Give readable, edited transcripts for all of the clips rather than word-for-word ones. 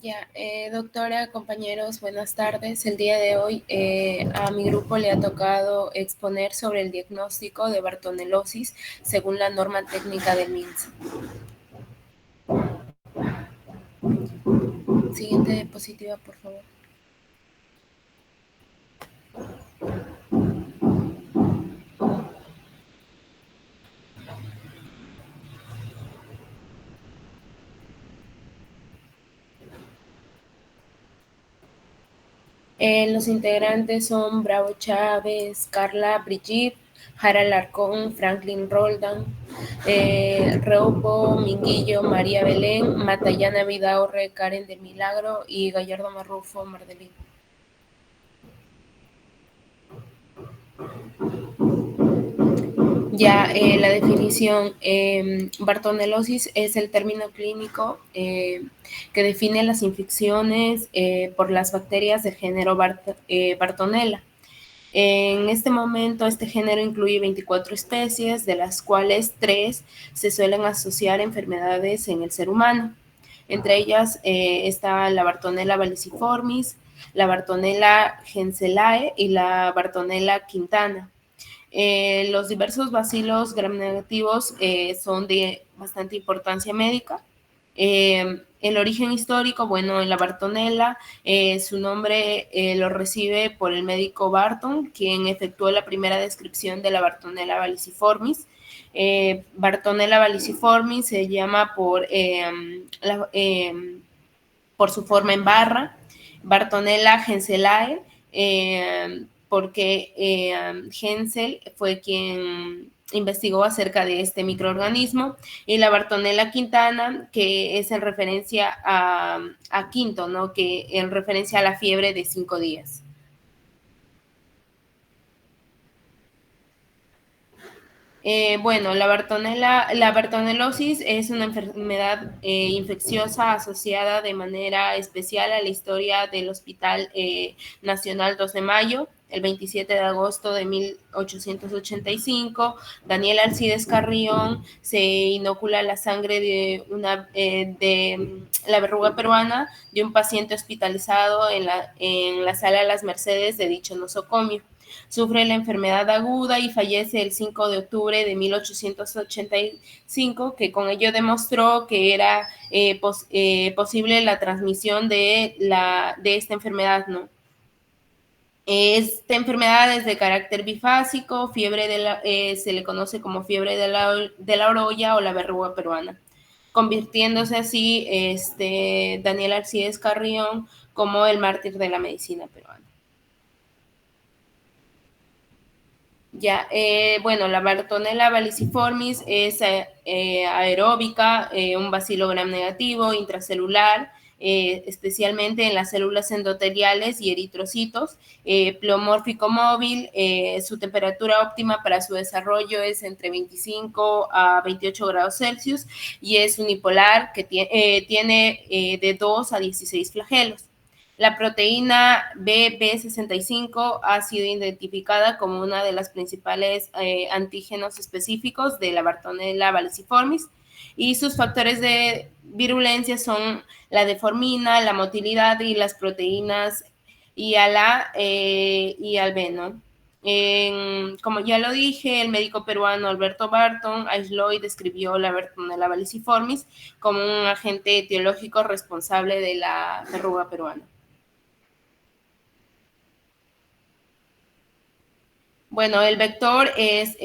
Ya, doctora, compañeros, buenas tardes. El día de hoy a mi grupo le ha tocado exponer sobre el diagnóstico de bartonelosis según la norma técnica del MINSA. Siguiente diapositiva, por favor. Los integrantes son Bravo Chávez, Carla Brigitte, Jara Larcón, Franklin Roldan, Reupo Minguillo, María Belén, Matallana Vidaurre, Karen de Milagro y Gallardo Marrufo Mardelín. Ya, la definición, bartonelosis es el término clínico que define las infecciones por las bacterias del género Bartonella. En este momento, este género incluye 24 especies, de las cuales 3 se suelen asociar a enfermedades en el ser humano. Entre ellas está la Bartonella valiciformis, la Bartonella henselae y la Bartonella quintana. Los diversos bacilos gram-negativos son de bastante importancia médica. El origen histórico, bueno, en la Bartonella, su nombre lo recibe por el médico Barton, quien efectuó la primera descripción de la Bartonella valiciformis. Bartonella valiciformis se llama por su forma en barra, Bartonella henselae, porque Hensel fue quien investigó acerca de este microorganismo, y la Bartonella quintana, que es en referencia a quinto, ¿no? Que en referencia a la fiebre de 5 días. Bueno, la bartonelosis es una enfermedad infecciosa asociada de manera especial a la historia del Hospital Nacional 2 de Mayo. El 27 de agosto de 1885, Daniel Alcides Carrión se inocula la sangre de la verruga peruana de un paciente hospitalizado en la sala de las Mercedes de dicho nosocomio. Sufre la enfermedad aguda y fallece el 5 de octubre de 1885, que con ello demostró que era posible la transmisión de esta enfermedad, ¿no? Esta enfermedad es de carácter bifásico, se le conoce como fiebre de la orolla o la verruga peruana, convirtiéndose así Daniel Alcides Carrión como el mártir de la medicina peruana. Ya, bueno, la Bartonella valiciformis es aeróbica, un bacilo gram negativo, intracelular, especialmente en las células endoteliales y eritrocitos, pleomórfico móvil. Su temperatura óptima para su desarrollo es entre 25 a 28 grados Celsius y es unipolar, que tiene de 2 a 16 flagelos. La proteína BB65 ha sido identificada como una de las principales antígenos específicos de la Bartonella valiciformis, y sus factores de virulencia son la deformina, la motilidad y las proteínas IALA y ALB, ¿no? Como ya lo dije, el médico peruano Alberto Barton aisló y describió la Bartonella valiciformis como un agente etiológico responsable de la verruga peruana. Bueno, el vector es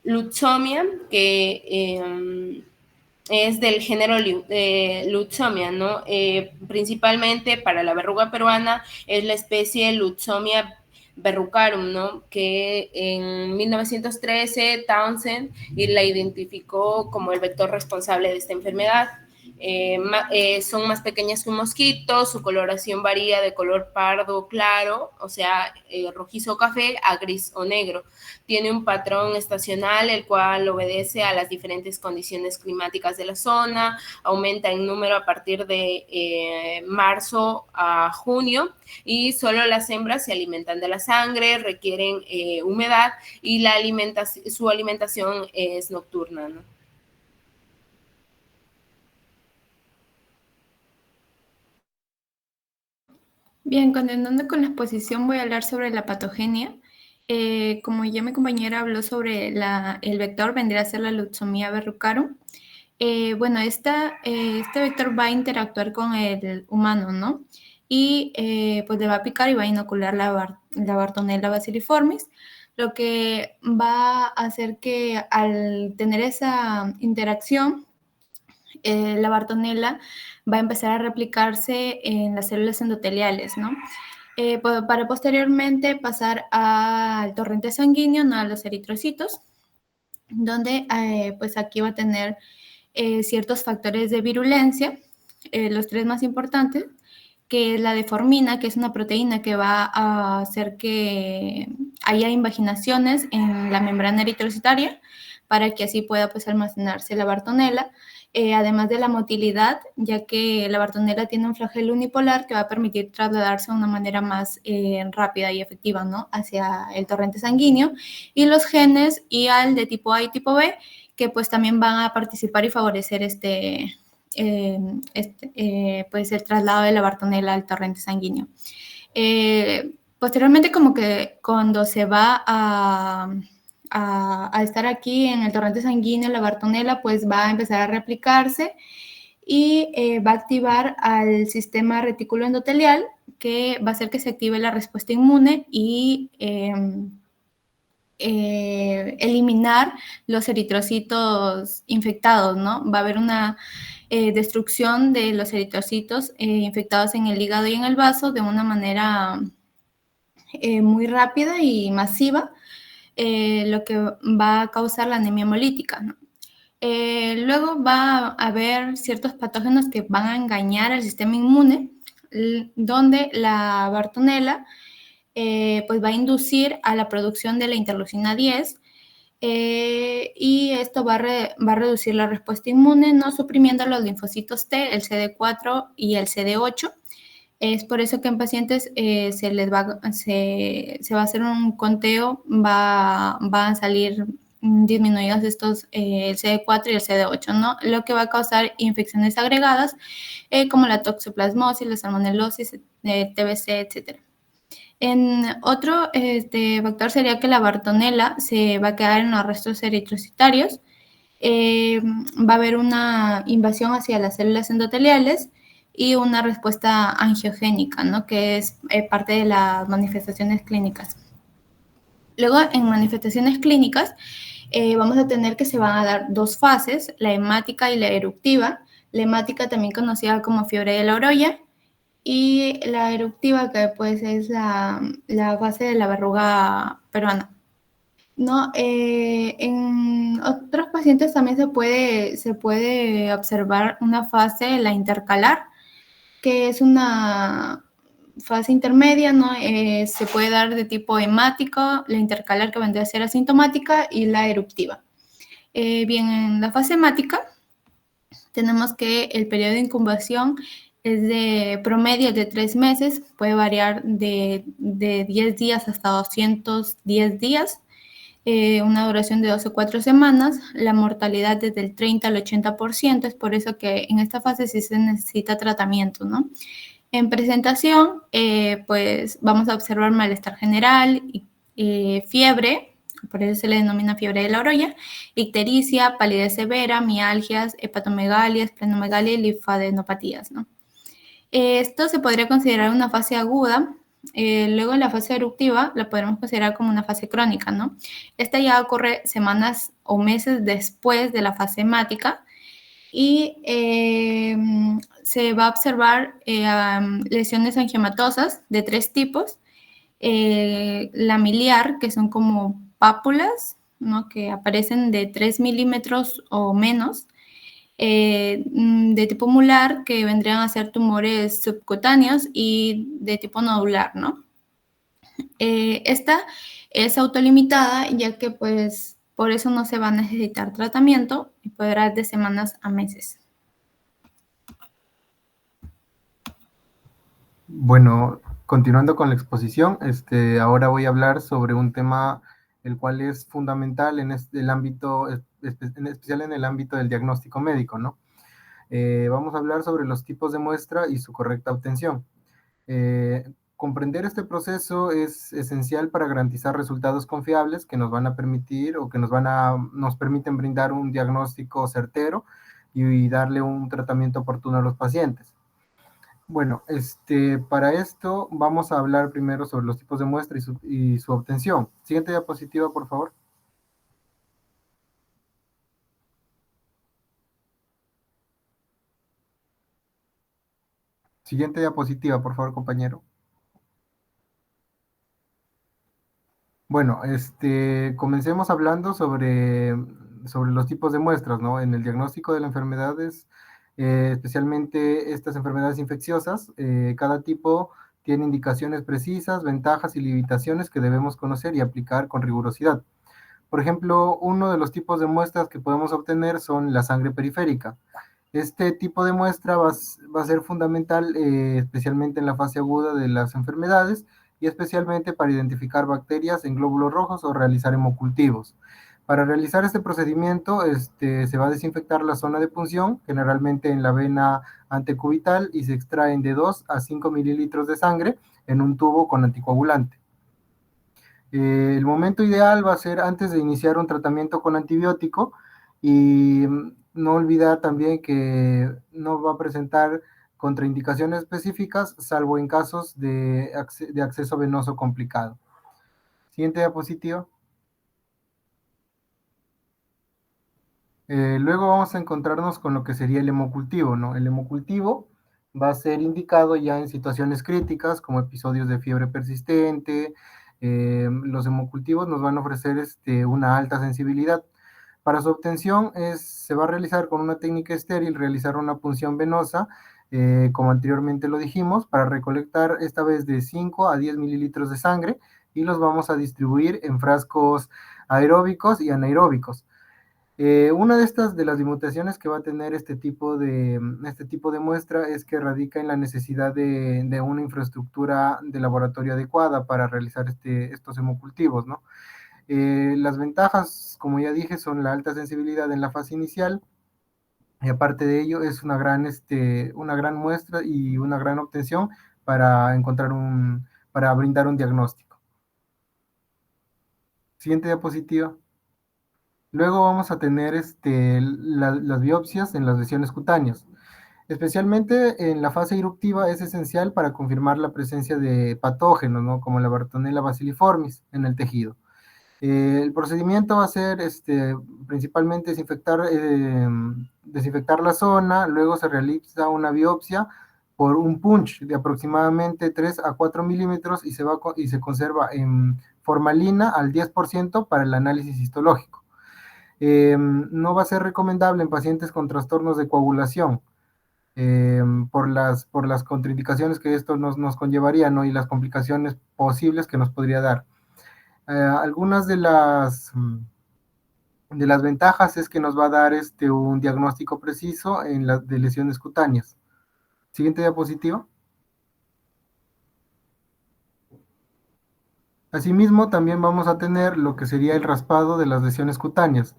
Lutzomia, que es del género Lutzomia, ¿no? Principalmente para la verruga peruana es la especie Lutzomia verrucarum, ¿no? Que en 1913 Townsend la identificó como el vector responsable de esta enfermedad. Son más pequeñas que un mosquito, su coloración varía de color pardo claro, o sea, rojizo café, a gris o negro. Tiene un patrón estacional, el cual obedece a las diferentes condiciones climáticas de la zona, aumenta en número a partir de marzo a junio, y solo las hembras se alimentan de la sangre, requieren humedad, y su alimentación es nocturna, ¿no? Bien, continuando con la exposición, voy a hablar sobre la patogenia. Como ya mi compañera habló sobre el vector, vendría a ser la Lutzomia verrucarum. Bueno, este vector va a interactuar con el humano, ¿no? Y pues le va a picar y va a inocular la Bartonella bacilliformis, lo que va a hacer que al tener esa interacción, la Bartonella va a empezar a replicarse en las células endoteliales, ¿no? Para posteriormente pasar al torrente sanguíneo, no a los eritrocitos, donde pues aquí va a tener ciertos factores de virulencia, los tres más importantes, que es la deformina, que es una proteína que va a hacer que haya invaginaciones en la membrana eritrocitaria para que así pueda pues almacenarse la bartonela, además de la motilidad, ya que la bartonela tiene un flagelo unipolar que va a permitir trasladarse de una manera más rápida y efectiva, ¿no? Hacia el torrente sanguíneo, y los genes IAL de tipo A y tipo B, que pues también van a participar y favorecer pues el traslado de la bartonela al torrente sanguíneo. Posteriormente, como que cuando se va a estar aquí en el torrente sanguíneo, la bartonela pues va a empezar a replicarse y va a activar al sistema retículo endotelial, que va a hacer que se active la respuesta inmune y eliminar los eritrocitos infectados, ¿no? Va a haber una destrucción de los eritrocitos infectados en el hígado y en el vaso de una manera muy rápida y masiva, lo que va a causar la anemia hemolítica, ¿no? Luego va a haber ciertos patógenos que van a engañar al sistema inmune, donde la bartonela pues va a inducir a la producción de la interleucina 10, y esto va a reducir la respuesta inmune, no suprimiendo los linfocitos T, el CD4 y el CD8. Es por eso que en pacientes se va a hacer un conteo, va a salir disminuidos estos, el CD4 y el CD8, ¿no? Lo que va a causar infecciones agregadas como la toxoplasmosis, la salmonelosis, TBC, etcétera. En otro factor sería que la bartonela se va a quedar en los restos eritrocitarios, va a haber una invasión hacia las células endoteliales y una respuesta angiogénica, ¿no? Que es parte de las manifestaciones clínicas. Luego, en manifestaciones clínicas, vamos a tener que se van a dar dos fases, la hemática y la eruptiva. La hemática, también conocida como fiebre de la orolla, y la eruptiva, que pues es la fase de la verruga peruana. No, en otros pacientes también se puede observar una fase, la intercalar, que es una fase intermedia, ¿no? Se puede dar de tipo hemático, la intercalar, que vendría a ser asintomática, y la eruptiva. Bien, en la fase hemática tenemos que el periodo de incubación es de promedio de 3 meses, puede variar de 10 días hasta 210 días, una duración de 2 o 4 semanas, la mortalidad desde el 30 al 80%, es por eso que en esta fase sí se necesita tratamiento, ¿no? En presentación, pues vamos a observar malestar general, fiebre, por eso se le denomina fiebre de la orolla, ictericia, palidez severa, mialgias, hepatomegalia, esplenomegalia y linfadenopatías, ¿no? Esto se podría considerar una fase aguda. Luego, en la fase eruptiva la podemos considerar como una fase crónica, ¿no? Esta ya ocurre semanas o meses después de la fase hemática, y se va a observar lesiones angiomatosas de 3 tipos. La miliar, que son como pápulas, ¿no? Que aparecen de 3 milímetros o menos, de tipo mular, que vendrían a ser tumores subcutáneos, y de tipo nodular, ¿no? Esta es autolimitada, ya que pues por eso no se va a necesitar tratamiento y podrá de semanas a meses. Bueno, continuando con la exposición, ahora voy a hablar sobre un tema el cual es fundamental en el ámbito, en especial en el ámbito del diagnóstico médico, ¿no? Vamos a hablar sobre los tipos de muestra y su correcta obtención. Comprender este proceso es esencial para garantizar resultados confiables que nos van a permitir o que nos permiten brindar un diagnóstico certero y darle un tratamiento oportuno a los pacientes. Bueno, para esto vamos a hablar primero sobre los tipos de muestra y su obtención. Siguiente diapositiva, por favor. Siguiente diapositiva, por favor, compañero. Bueno, comencemos hablando sobre los tipos de muestras, ¿no? En el diagnóstico de las enfermedades, especialmente estas enfermedades infecciosas, cada tipo tiene indicaciones precisas, ventajas y limitaciones que debemos conocer y aplicar con rigurosidad. Por ejemplo, uno de los tipos de muestras que podemos obtener son la sangre periférica. Este tipo de muestra va a ser fundamental, especialmente en la fase aguda de las enfermedades y especialmente para identificar bacterias en glóbulos rojos o realizar hemocultivos. Para realizar este procedimiento, se va a desinfectar la zona de punción, generalmente en la vena antecubital, y se extraen de 2 a 5 mililitros de sangre en un tubo con anticoagulante. El momento ideal va a ser antes de iniciar un tratamiento con antibiótico y no olvidar también que no va a presentar contraindicaciones específicas, salvo en casos de acceso venoso complicado. Siguiente diapositiva. Luego vamos a encontrarnos con lo que sería el hemocultivo, ¿no? El hemocultivo va a ser indicado ya en situaciones críticas, como episodios de fiebre persistente. Los hemocultivos nos van a ofrecer una alta sensibilidad. Para su obtención se va a realizar con una técnica estéril, realizar una punción venosa, como anteriormente lo dijimos, para recolectar esta vez de 5 a 10 mililitros de sangre y los vamos a distribuir en frascos aeróbicos y anaeróbicos. Una de las limitaciones que va a tener este tipo de muestra es que radica en la necesidad de una infraestructura de laboratorio adecuada para realizar estos hemocultivos, ¿no? Las ventajas, como ya dije, son la alta sensibilidad en la fase inicial, y aparte de ello es una gran muestra y una gran obtención para para brindar un diagnóstico. Siguiente diapositiva. Luego vamos a tener las biopsias en las lesiones cutáneas. Especialmente en la fase eruptiva es esencial para confirmar la presencia de patógenos, ¿no? Como la Bartonella bacilliformis en el tejido. El procedimiento va a ser principalmente desinfectar la zona, luego se realiza una biopsia por un punch de aproximadamente 3 a 4 milímetros y se conserva en formalina al 10% para el análisis histológico. No va a ser recomendable en pacientes con trastornos de coagulación, por las contraindicaciones que esto nos conllevaría, ¿no? Y las complicaciones posibles que nos podría dar. Algunas de las ventajas es que nos va a dar un diagnóstico preciso de lesiones cutáneas. Siguiente diapositiva. Asimismo, también vamos a tener lo que sería el raspado de las lesiones cutáneas,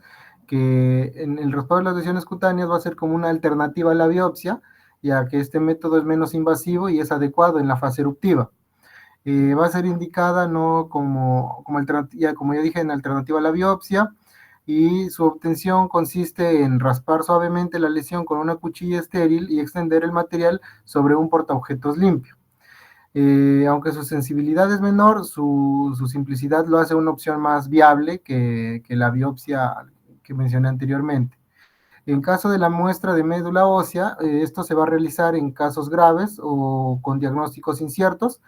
que en el raspado de las lesiones cutáneas va a ser como una alternativa a la biopsia, ya que este método es menos invasivo y es adecuado en la fase eruptiva. Va a ser indicada no como ya dije, en alternativa a la biopsia, y su obtención consiste en raspar suavemente la lesión con una cuchilla estéril y extender el material sobre un portaobjetos limpio. Aunque su sensibilidad es menor, su simplicidad lo hace una opción más viable que la biopsia que mencioné anteriormente. En caso de la muestra de médula ósea, esto se va a realizar en casos graves o con diagnósticos inciertos,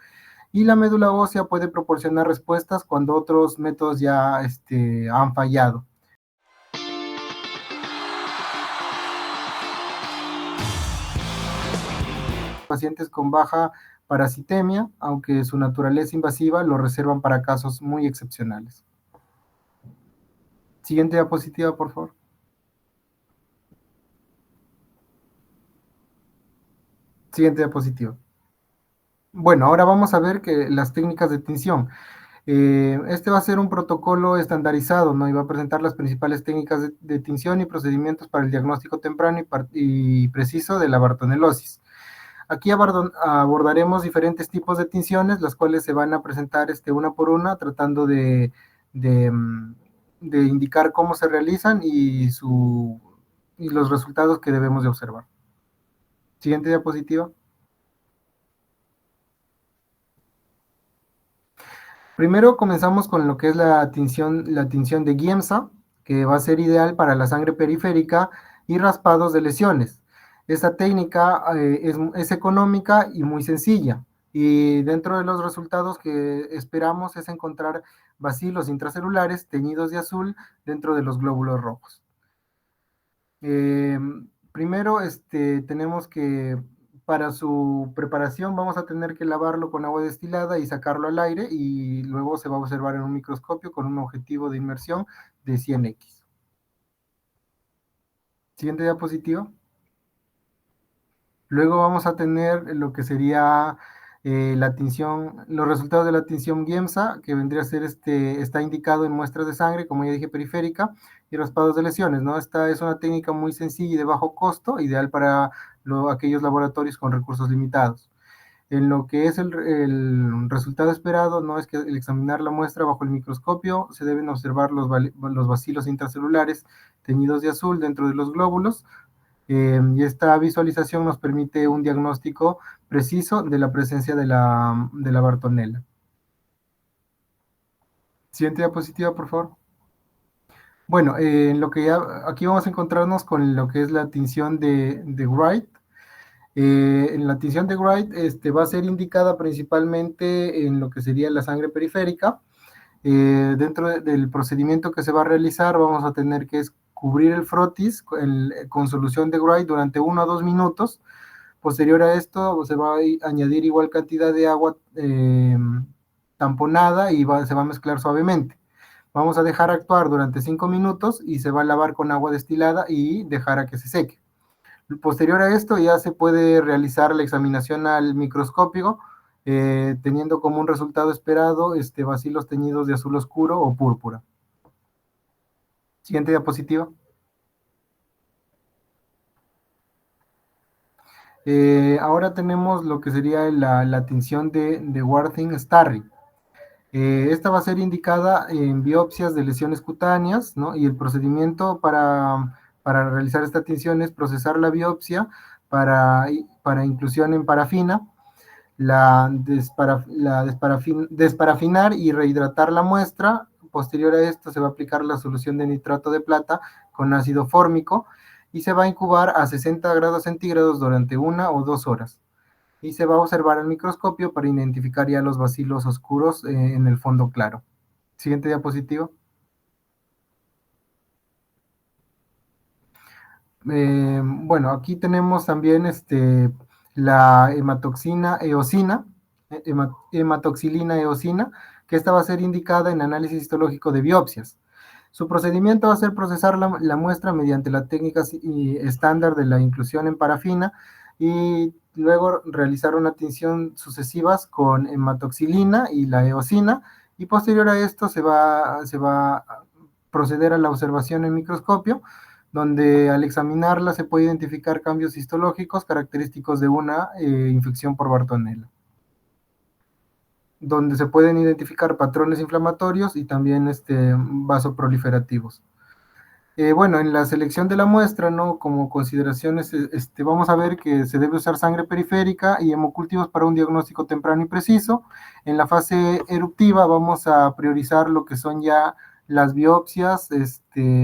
y la médula ósea puede proporcionar respuestas cuando otros métodos ya han fallado. Pacientes con baja parasitemia, aunque su naturaleza invasiva lo reservan para casos muy excepcionales. Siguiente diapositiva, por favor. Siguiente diapositiva. Bueno, ahora vamos a ver las técnicas de tinción. Este va a ser un protocolo estandarizado, ¿no? Y va a presentar las principales técnicas de tinción y procedimientos para el diagnóstico temprano y preciso de la bartonelosis. Aquí abordaremos diferentes tipos de tinciones, las cuales se van a presentar una por una, tratando de, de indicar cómo se realizan y los resultados que debemos de observar. Siguiente diapositiva. Primero comenzamos con lo que es la tinción de Giemsa, que va a ser ideal para la sangre periférica y raspados de lesiones. Esta técnica es económica y muy sencilla, y dentro de los resultados que esperamos es encontrar bacilos intracelulares teñidos de azul dentro de los glóbulos rojos. Primero tenemos que, para su preparación, vamos a tener que lavarlo con agua destilada y sacarlo al aire, y luego se va a observar en un microscopio con un objetivo de inmersión de 100x. Siguiente diapositiva. Luego vamos a tener lo que sería la tinción, los resultados de la tinción Giemsa, que vendría a ser, está indicado en muestras de sangre, como ya dije, periférica, y raspados de lesiones, ¿no? Esta es una técnica muy sencilla y de bajo costo, ideal para aquellos laboratorios con recursos limitados. En lo que es el resultado esperado, no es que al examinar la muestra bajo el microscopio se deben observar los bacilos intracelulares teñidos de azul dentro de los glóbulos, y esta visualización nos permite un diagnóstico preciso de la presencia de la Bartonella. Siguiente diapositiva, por favor. Bueno, aquí vamos a encontrarnos con lo que es la tinción de Wright. En la tinción de Wright va a ser indicada principalmente en lo que sería la sangre periférica. Dentro del procedimiento que se va a realizar, vamos a tener que cubrir el frotis con solución de Wright durante 1 a 2 minutos. Posterior a esto, se va a añadir igual cantidad de agua tamponada y se va a mezclar suavemente. Vamos a dejar actuar durante 5 minutos y se va a lavar con agua destilada y dejar a que se seque. Posterior a esto, ya se puede realizar la examinación al microscopio, teniendo como un resultado esperado bacilos teñidos de azul oscuro o púrpura. Siguiente diapositiva. Ahora tenemos lo que sería la tinción de Worthing-Starry. Esta va a ser indicada en biopsias de lesiones cutáneas, ¿no? Y el procedimiento para realizar esta tinción es procesar la biopsia para inclusión en parafina, desparafinar y rehidratar la muestra. Posterior a esto se va a aplicar la solución de nitrato de plata con ácido fórmico y se va a incubar a 60 grados centígrados durante 1 o 2 horas. Y se va a observar al microscopio para identificar ya los bacilos oscuros en el fondo claro. Siguiente diapositiva. Bueno, aquí tenemos también la hematoxilina eosina, que esta va a ser indicada en análisis histológico de biopsias. Su procedimiento va a ser procesar la muestra mediante la técnica estándar de la inclusión en parafina y luego realizar una tinción sucesivas con hematoxilina y la eosina, y posterior a esto se va a proceder a la observación en microscopio, donde al examinarla se puede identificar cambios histológicos característicos de una infección por Bartonella, donde se pueden identificar patrones inflamatorios y también vasoproliferativos. Bueno, en la selección de la muestra, ¿no? Como consideraciones, vamos a ver que se debe usar sangre periférica y hemocultivos para un diagnóstico temprano y preciso. En la fase eruptiva vamos a priorizar lo que son ya las biopsias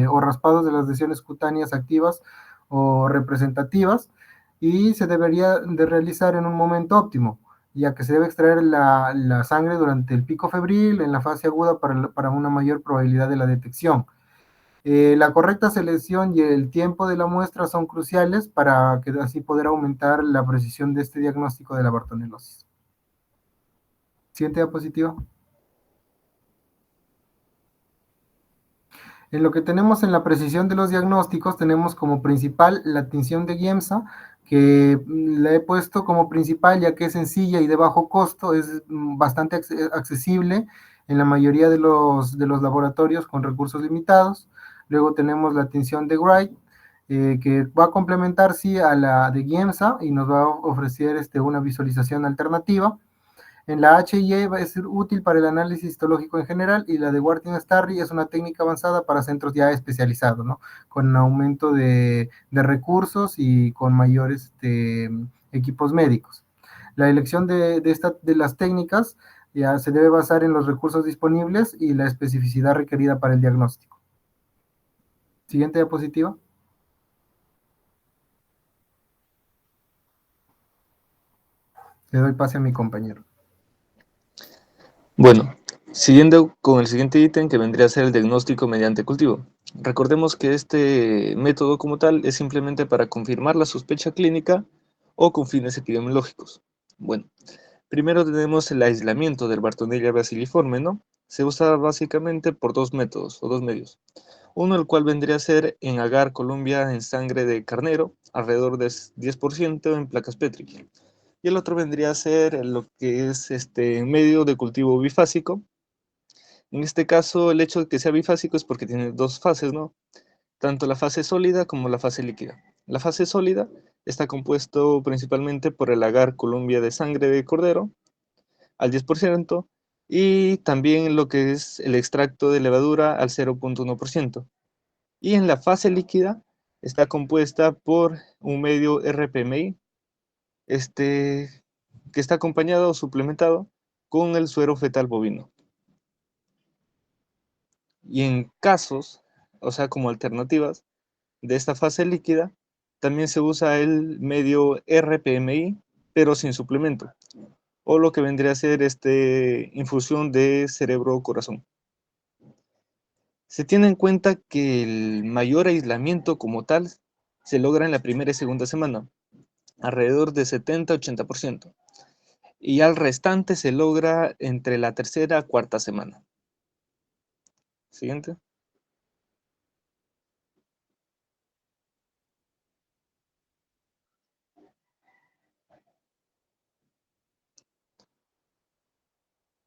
o raspados de las lesiones cutáneas activas o representativas, y se debería de realizar en un momento óptimo, ya que se debe extraer la sangre durante el pico febril en la fase aguda para una mayor probabilidad de la detección. La correcta selección y el tiempo de la muestra son cruciales para que así poder aumentar la precisión de este diagnóstico de la bartonelosis. Siguiente diapositiva. En lo que tenemos en la precisión de los diagnósticos, tenemos como principal la tinción de Giemsa, que la he puesto como principal ya que es sencilla y de bajo costo, es bastante accesible en la mayoría de los laboratorios con recursos limitados. Luego tenemos la tinción de Wright, que va a complementar, sí, a la de GIEMSA y nos va a ofrecer una visualización alternativa. En la HIE va a ser útil para el análisis histológico en general y la de Wharton-Starry es una técnica avanzada para centros ya especializados, ¿no? Con aumento de recursos y con mayores equipos médicos. La elección de las técnicas ya se debe basar en los recursos disponibles y la especificidad requerida para el diagnóstico. Siguiente diapositiva. Le doy pase a mi compañero. Bueno, siguiendo con el siguiente ítem que vendría a ser el diagnóstico mediante cultivo. Recordemos que este método como tal es simplemente para confirmar la sospecha clínica o con fines epidemiológicos. Bueno, primero tenemos el aislamiento del Bartonella bacilliforme, ¿no? Se usa básicamente por dos métodos o dos medios. Uno, el cual vendría a ser en agar Columbia en sangre de carnero, alrededor de 10% en placas Petri. Y el otro vendría a ser lo que es medio de cultivo bifásico. En este caso, el hecho de que sea bifásico es porque tiene dos fases, ¿no? Tanto la fase sólida como la fase líquida. La fase sólida está compuesto principalmente por el agar Columbia de sangre de cordero al 10% y también lo que es el extracto de levadura al 0.1%. Y en la fase líquida está compuesta por un medio RPMI, que está acompañado o suplementado con el suero fetal bovino. Y en casos, o sea, como alternativas de esta fase líquida, también se usa el medio RPMI, pero sin suplemento, o lo que vendría a ser infusión de cerebro-corazón. Se tiene en cuenta que el mayor aislamiento como tal se logra en la primera y segunda semana, alrededor de 70-80%, y al restante se logra entre la tercera y cuarta semana. Siguiente.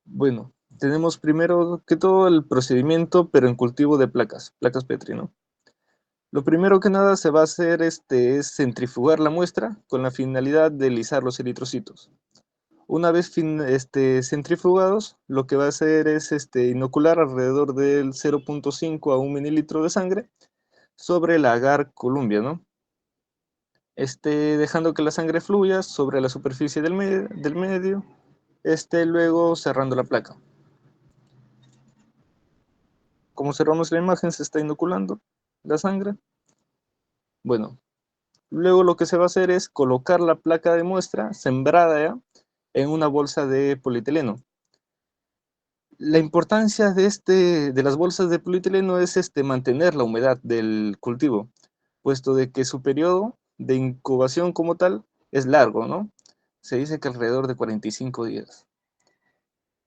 Bueno, tenemos primero que todo el procedimiento, pero en cultivo de placas Petri, ¿no? Lo primero que nada se va a hacer es centrifugar la muestra con la finalidad de lisar los eritrocitos. Una vez centrifugados, lo que va a hacer es inocular alrededor del 0.5 a 1 mililitro de sangre sobre el agar Columbia, ¿no? Dejando que la sangre fluya sobre la superficie del medio, luego cerrando la placa. Como observamos en la imagen, se está inoculando la sangre. Bueno, luego lo que se va a hacer es colocar la placa de muestra sembrada ya en una bolsa de polietileno. La importancia de las bolsas de polietileno es mantener la humedad del cultivo, puesto de que su periodo de incubación como tal es largo, ¿no? Se dice que alrededor de 45 días.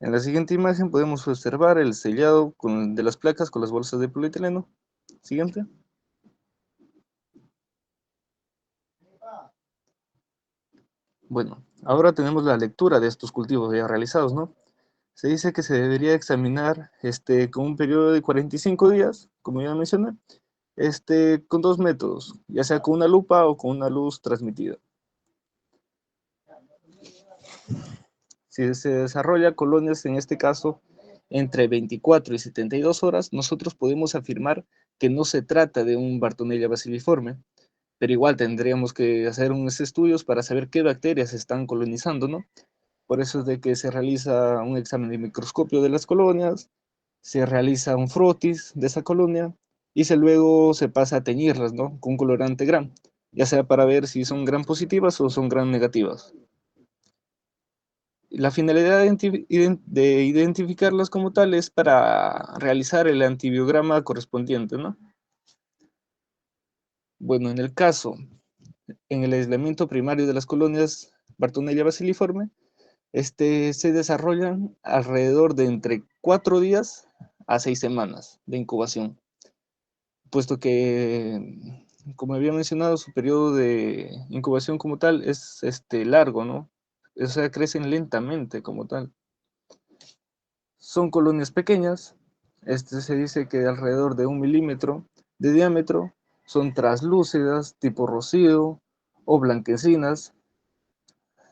En la siguiente imagen podemos observar el sellado de las placas con las bolsas de polietileno. Siguiente. Bueno, ahora tenemos la lectura de estos cultivos ya realizados, ¿no? Se dice que se debería examinar con un periodo de 45 días, como ya mencioné, con dos métodos, ya sea con una lupa o con una luz transmitida. Si se desarrolla colonias, en este caso, entre 24 y 72 horas, nosotros podemos afirmar que no se trata de un Bartonella bacilliforme, pero igual tendríamos que hacer unos estudios para saber qué bacterias están colonizando, ¿no? Por eso es de que se realiza un examen de microscopio de las colonias, se realiza un frotis de esa colonia y luego se pasa a teñirlas, ¿no? Con un colorante gram, ya sea para ver si son gram positivas o son gram negativas. La finalidad de identificarlas como tal es para realizar el antibiograma correspondiente, ¿no? Bueno, en el caso, en el aislamiento primario de las colonias Bartonella bacilliforme, se desarrollan alrededor de entre 4 días a 6 semanas de incubación, puesto que, como había mencionado, su periodo de incubación como tal es largo, ¿no? O sea, crecen lentamente como tal. Son colonias pequeñas, se dice que alrededor de 1 milímetro de diámetro, son translúcidas, tipo rocío o blanquecinas.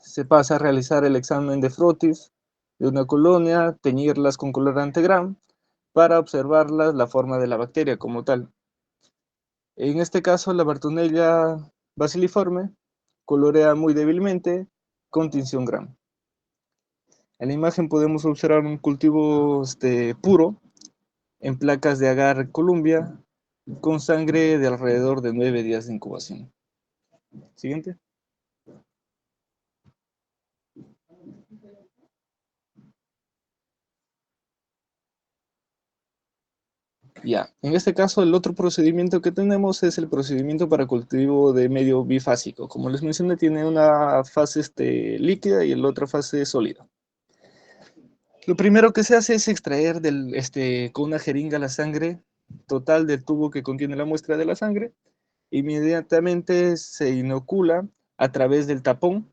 Se pasa a realizar el examen de frotis de una colonia, teñirlas con colorante Gram para observar la forma de la bacteria como tal. En este caso, la Bartonella basiliforme colorea muy débilmente con tinción Gram. En la imagen podemos observar un cultivo puro en placas de agar Columbia con sangre de alrededor de 9 días de incubación. Siguiente. Ya, en este caso el otro procedimiento que tenemos es el procedimiento para cultivo de medio bifásico. Como les mencioné, tiene una fase líquida y la otra fase sólida. Lo primero que se hace es extraer con una jeringa la sangre total del tubo que contiene la muestra de la sangre. Inmediatamente se inocula a través del tapón,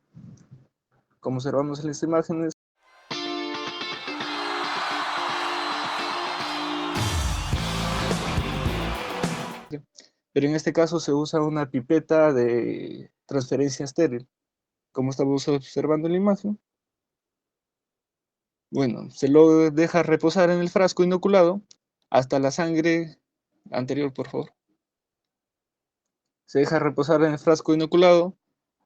como observamos en las imágenes. Pero en este caso se usa una pipeta de transferencia estéril, como estamos observando en la imagen. Bueno, se lo deja reposar en el frasco inoculado hasta la sangre anterior, por favor. Se deja reposar en el frasco inoculado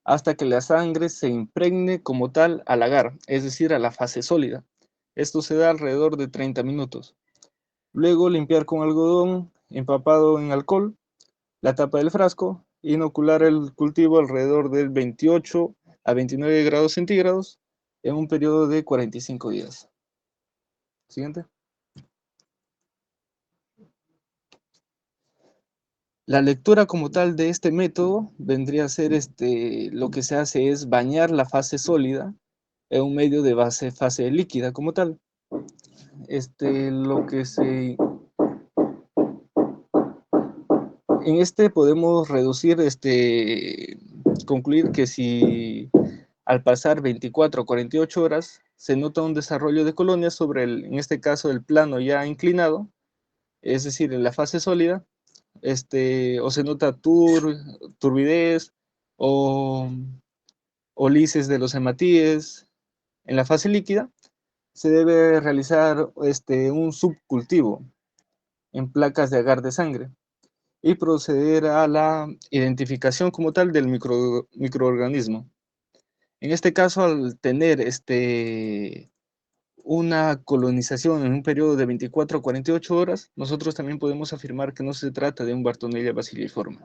hasta que la sangre se impregne como tal al agar, es decir, a la fase sólida. Esto se da alrededor de 30 minutos. Luego limpiar con algodón empapado en alcohol la tapa del frasco, inocular el cultivo alrededor del 28 a 29 grados centígrados en un periodo de 45 días. Siguiente. La lectura como tal de este método vendría a ser lo que se hace es bañar la fase sólida en un medio de fase líquida como tal. En podemos reducir, concluir que si al pasar 24 o 48 horas se nota un desarrollo de colonias sobre en este caso, el plano ya inclinado, es decir, en la fase sólida, o se nota turbidez o lisis de los hematíes en la fase líquida, se debe realizar un subcultivo en placas de agar de sangre y proceder a la identificación como tal del microorganismo. En este caso, al tener una colonización en un periodo de 24 a 48 horas, nosotros también podemos afirmar que no se trata de un Bartonella basiliforme.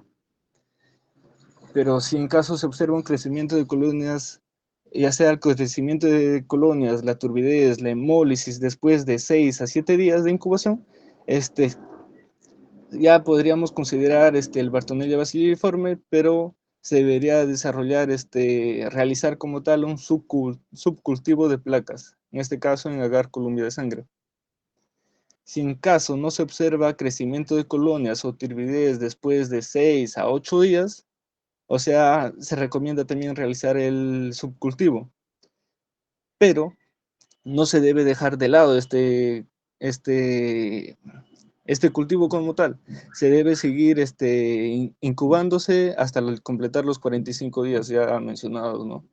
Pero si en caso se observa un crecimiento de colonias, ya sea el crecimiento de colonias, la turbidez, la hemólisis después de 6 a 7 días de incubación, ya podríamos considerar el Bartonella basiliforme, pero se debería desarrollar, realizar como tal un subcultivo de placas, en este caso en agar Columbia de sangre. Si en caso no se observa crecimiento de colonias o turbidez después de 6 a 8 días, o sea, se recomienda también realizar el subcultivo, pero no se debe dejar de lado este cultivo como tal. Se debe seguir incubándose hasta completar los 45 días ya mencionados, ¿no?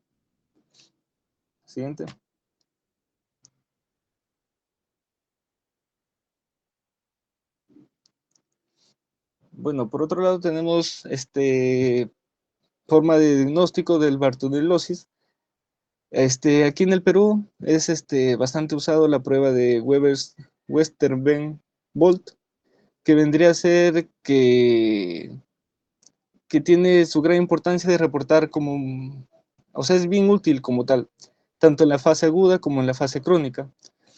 Siguiente. Bueno, por otro lado tenemos forma de diagnóstico del bartonellosis. Aquí en el Perú es bastante usado la prueba de Westerben-Bolt, que vendría a ser que tiene su gran importancia de reportar o sea, es bien útil como tal, tanto en la fase aguda como en la fase crónica,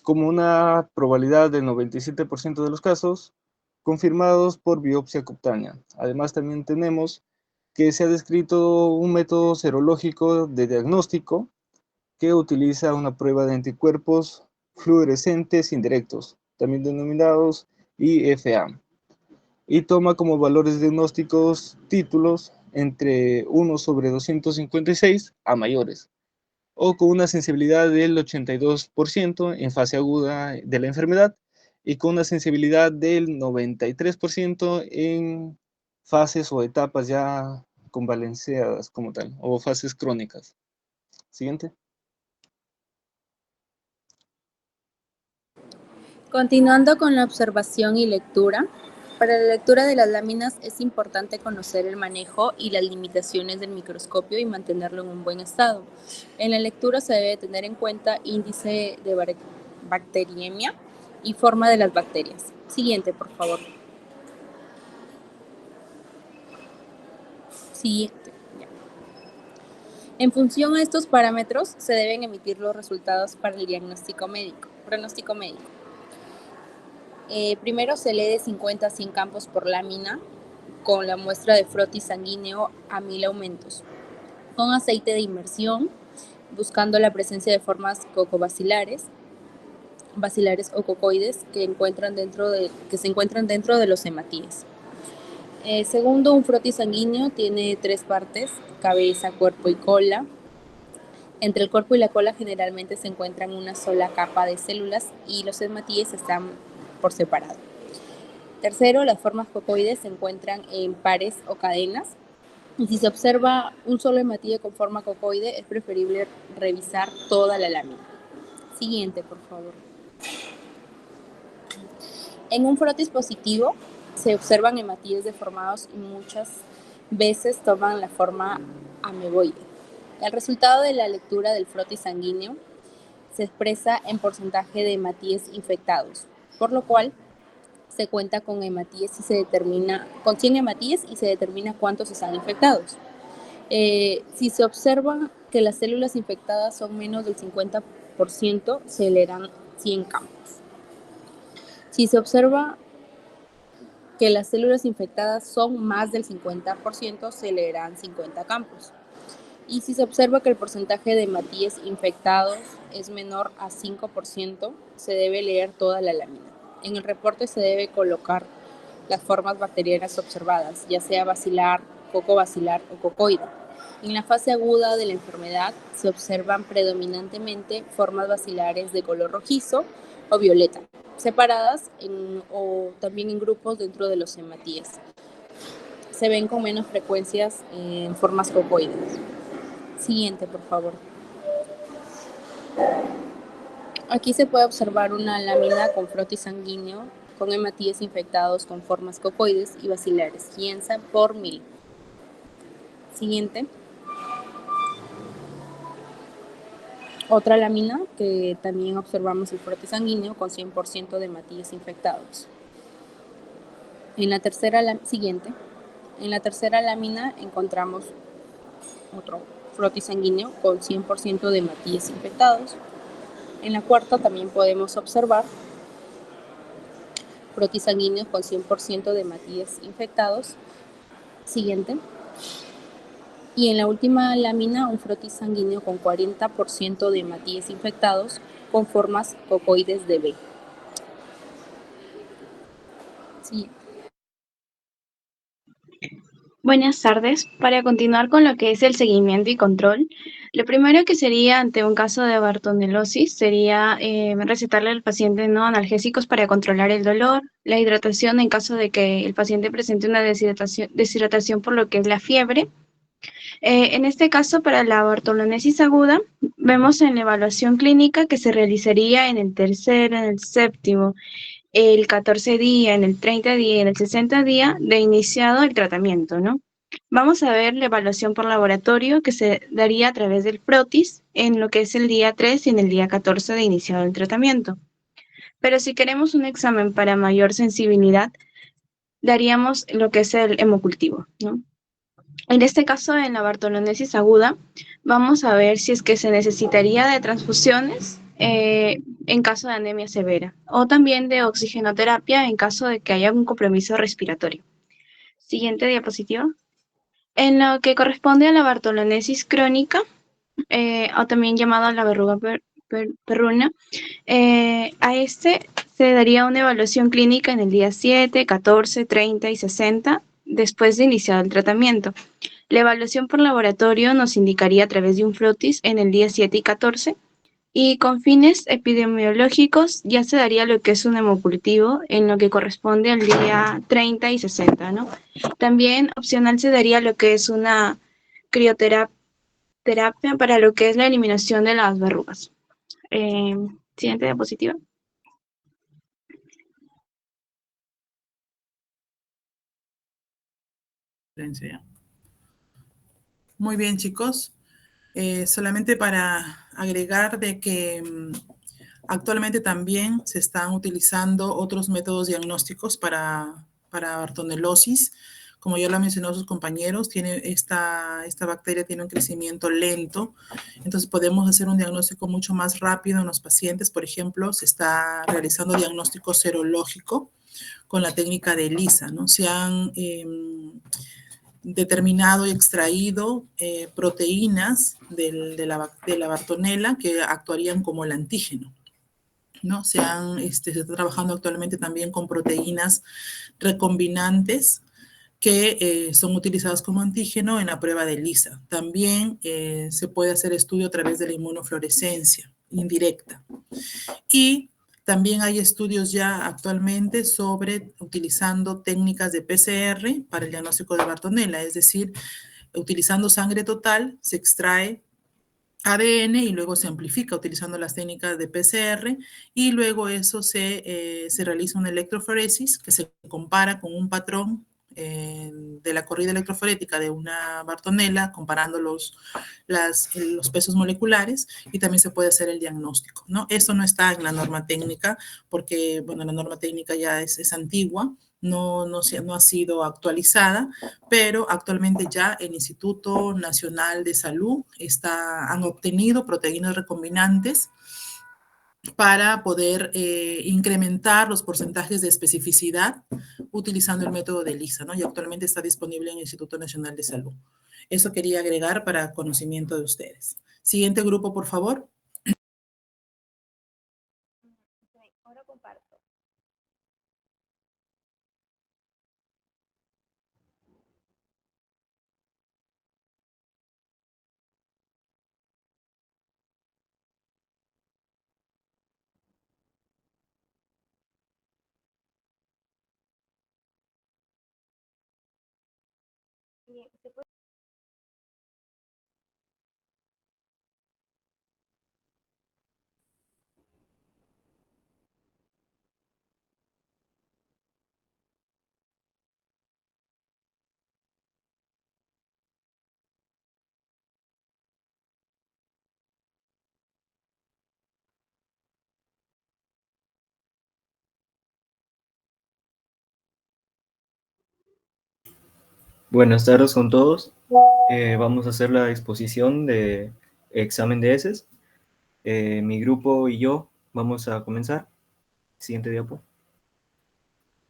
como una probabilidad del 97% de los casos confirmados por biopsia cutánea. Además, también tenemos que se ha descrito un método serológico de diagnóstico que utiliza una prueba de anticuerpos fluorescentes indirectos, también denominados IFA, y toma como valores diagnósticos títulos entre 1/256 a mayores, o con una sensibilidad del 82% en fase aguda de la enfermedad y con una sensibilidad del 93% en fases o etapas ya convalenciadas como tal, o fases crónicas. Siguiente. Continuando con la observación y lectura, para la lectura de las láminas es importante conocer el manejo y las limitaciones del microscopio y mantenerlo en un buen estado. En la lectura se debe tener en cuenta índice de bacteriemia y forma de las bacterias. Siguiente, por favor. Siguiente. Ya. En función a estos parámetros se deben emitir los resultados para el diagnóstico médico, pronóstico médico. Primero se lee de 50 a 100 campos por lámina con la muestra de frotis sanguíneo a 1000 aumentos, con aceite de inmersión, buscando la presencia de formas cocobacilares, bacilares o cocoides que se encuentran dentro de los hematíes. Segundo, un frotis sanguíneo tiene 3 partes, cabeza, cuerpo y cola. Entre el cuerpo y la cola generalmente se encuentran una sola capa de células y los hematíes están por separado. Tercero, las formas cocoides se encuentran en pares o cadenas. Y si se observa un solo hematíe con forma cocoide, es preferible revisar toda la lámina. Siguiente, por favor. En un frotis positivo se observan hematíes deformados y muchas veces toman la forma ameboide. El resultado de la lectura del frotis sanguíneo se expresa en porcentaje de hematíes infectados, por lo cual se cuenta con hematíes con 100 hematíes y se determina cuántos están infectados. Si se observa que las células infectadas son menos del 50%, se leerán 100 campos. Si se observa que las células infectadas son más del 50%, se leerán 50 campos. Y si se observa que el porcentaje de hematíes infectados es menor a 5%, se debe leer toda la lámina. En el reporte se debe colocar las formas bacterianas observadas, ya sea bacilar, cocobacilar o cocoide. En la fase aguda de la enfermedad se observan predominantemente formas bacilares de color rojizo o violeta, separadas o también en grupos dentro de los hematíes. Se ven con menos frecuencias en formas cocoides. Siguiente, por favor. Aquí se puede observar una lámina con frotis sanguíneo con hematíes infectados con formas cocoides y bacilares, Gienza por 1000. Siguiente. Otra lámina que también observamos el frotis sanguíneo con 100% de hematíes infectados. En la tercera lámina encontramos otro frotis sanguíneo con 100% de hematíes infectados. En la cuarta también podemos observar frotis sanguíneos con 100% de hematíes infectados. Siguiente. Y en la última lámina, un frotis sanguíneo con 40% de hematíes infectados con formas cocoides de B. Siguiente. Buenas tardes. Para continuar con lo que es el seguimiento y control, lo primero que sería ante un caso de bartonelosis sería recetarle al paciente no analgésicos para controlar el dolor, la hidratación en caso de que el paciente presente una deshidratación por lo que es la fiebre. En este caso, para la bartolonesis aguda, vemos en la evaluación clínica que se realizaría en el tercero, en el séptimo, el 14 día, en el 30 día y en el 60 día de iniciado el tratamiento, ¿no? Vamos a ver la evaluación por laboratorio que se daría a través del frotis en lo que es el día 3 y en el día 14 de iniciado el tratamiento. Pero si queremos un examen para mayor sensibilidad, daríamos lo que es el hemocultivo, ¿no? En este caso, en la bartolonesis aguda, vamos a ver si es que se necesitaría de transfusiones en caso de anemia severa o también de oxigenoterapia en caso de que haya un compromiso respiratorio. Siguiente diapositiva. En lo que corresponde a la bartolonesis crónica, o también llamada la verruga perruna, a este se daría una evaluación clínica en el día 7, 14, 30 y 60 después de iniciado el tratamiento. La evaluación por laboratorio nos indicaría a través de un frotis en el día 7 y 14 Y con fines epidemiológicos ya se daría lo que es un hemocultivo en lo que corresponde al día 30 y 60, ¿no? También opcional se daría lo que es una crioterapia para lo que es la eliminación de las verrugas. Siguiente diapositiva. Muy bien, chicos. Solamente para agregar de que actualmente también se están utilizando otros métodos diagnósticos para bartonelosis. Como ya lo mencionó sus compañeros, esta bacteria tiene un crecimiento lento, entonces podemos hacer un diagnóstico mucho más rápido en los pacientes. Por ejemplo, se está realizando diagnóstico serológico con la técnica de ELISA, ¿no? Se han determinado y extraído proteínas de la bartonela que actuarían como el antígeno, ¿no? Se está trabajando actualmente también con proteínas recombinantes que son utilizadas como antígeno en la prueba de ELISA. También se puede hacer estudio a través de la inmunofluorescencia indirecta. Y también hay estudios ya actualmente sobre utilizando técnicas de PCR para el diagnóstico de Bartonella, es decir, utilizando sangre total, se extrae ADN y luego se amplifica utilizando las técnicas de PCR y luego eso se realiza una electroforesis que se compara con un patrón de la corrida electroforética de una Bartonella, comparando los pesos moleculares y también se puede hacer el diagnóstico, ¿no? Eso no está en la norma técnica porque, bueno, la norma técnica ya es antigua, no ha sido actualizada, pero actualmente ya el Instituto Nacional de Salud han obtenido proteínas recombinantes para poder incrementar los porcentajes de especificidad utilizando el método de ELISA, ¿no? Y actualmente está disponible en el Instituto Nacional de Salud. Eso quería agregar para conocimiento de ustedes. Siguiente grupo, por favor. Ahora comparto. Bien, ¿se puede? Buenas tardes con todos. Vamos a hacer la exposición de examen de heces. Mi grupo y yo vamos a comenzar. Siguiente diapo.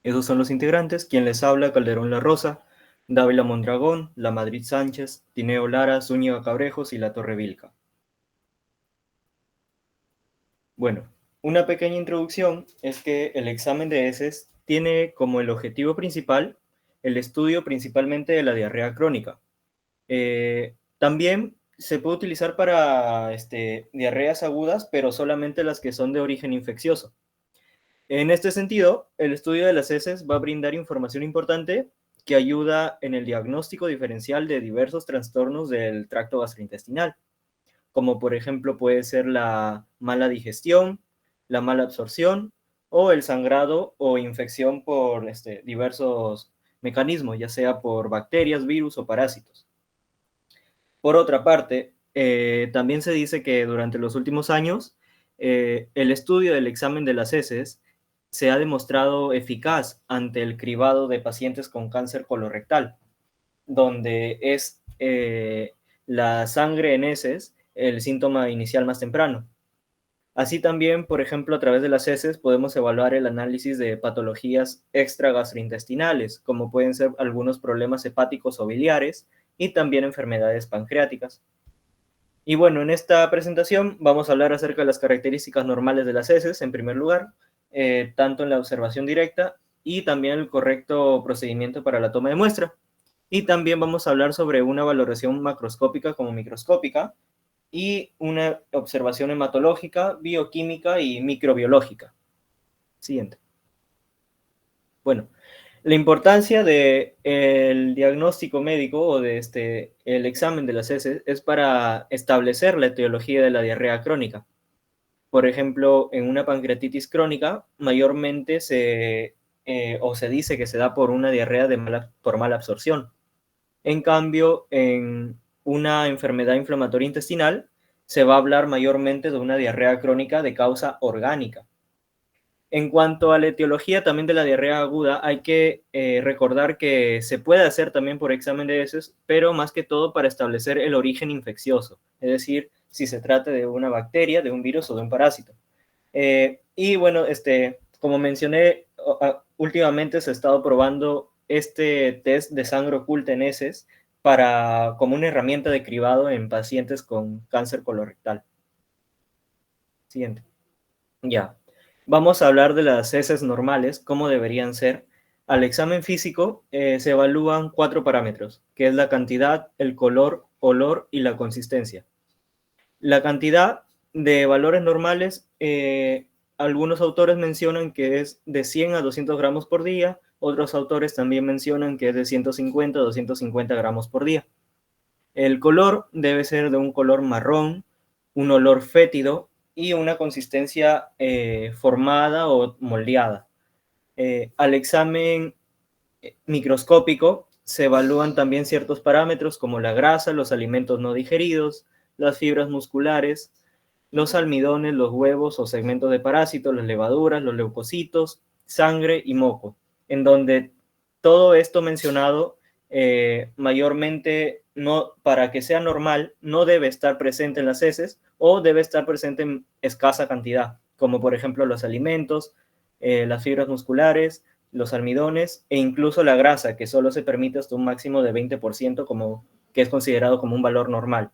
Esos son los integrantes. Quien les habla: Calderón La Rosa, Dávila Mondragón, La Madrid Sánchez, Tineo Lara, Zúñiga Cabrejos y La Torre Vilca. Bueno, una pequeña introducción es que el examen de heces tiene como el objetivo principal el estudio principalmente de la diarrea crónica. También se puede utilizar para diarreas agudas, pero solamente las que son de origen infeccioso. En este sentido, el estudio de las heces va a brindar información importante que ayuda en el diagnóstico diferencial de diversos trastornos del tracto gastrointestinal, como por ejemplo puede ser la mala digestión, la mala absorción o el sangrado o infección por diversos mecanismos, ya sea por bacterias, virus o parásitos. Por otra parte, también se dice que durante los últimos años, el estudio del examen de las heces se ha demostrado eficaz ante el cribado de pacientes con cáncer colorectal, donde es la sangre en heces el síntoma inicial más temprano. Así también, por ejemplo, a través de las heces podemos evaluar el análisis de patologías extragastrointestinales, como pueden ser algunos problemas hepáticos o biliares, y también enfermedades pancreáticas. Y bueno, en esta presentación vamos a hablar acerca de las características normales de las heces, en primer lugar, tanto en la observación directa y también el correcto procedimiento para la toma de muestra. Y también vamos a hablar sobre una valoración macroscópica como microscópica, y una observación hematológica, bioquímica y microbiológica. Siguiente. Bueno, la importancia del diagnóstico médico o de el examen de las heces es para establecer la etiología de la diarrea crónica. Por ejemplo, en una pancreatitis crónica, mayormente se dice que se da por una diarrea por mala absorción. En cambio, en una enfermedad inflamatoria intestinal, se va a hablar mayormente de una diarrea crónica de causa orgánica. En cuanto a la etiología también de la diarrea aguda, hay que recordar que se puede hacer también por examen de heces, pero más que todo para establecer el origen infeccioso, es decir, si se trata de una bacteria, de un virus o de un parásito. Y bueno, como mencioné, últimamente se ha estado probando este test de sangre oculta en heces como una herramienta de cribado en pacientes con cáncer colorectal. Siguiente. Ya. Vamos a hablar de las heces normales, cómo deberían ser. Al examen físico se evalúan 4 parámetros, que es la cantidad, el color, olor y la consistencia. La cantidad de valores normales, algunos autores mencionan que es de 100 a 200 gramos por día, otros autores también mencionan que es de 150 a 250 gramos por día. El color debe ser de un color marrón, un olor fétido y una consistencia formada o moldeada. Al examen microscópico se evalúan también ciertos parámetros como la grasa, los alimentos no digeridos, las fibras musculares, los almidones, los huevos o segmentos de parásitos, las levaduras, los leucocitos, sangre y moco, en donde todo esto mencionado mayormente para que sea normal no debe estar presente en las heces o debe estar presente en escasa cantidad, como por ejemplo los alimentos, las fibras musculares, los almidones e incluso la grasa, que solo se permite hasta un máximo de 20%, que es considerado como un valor normal.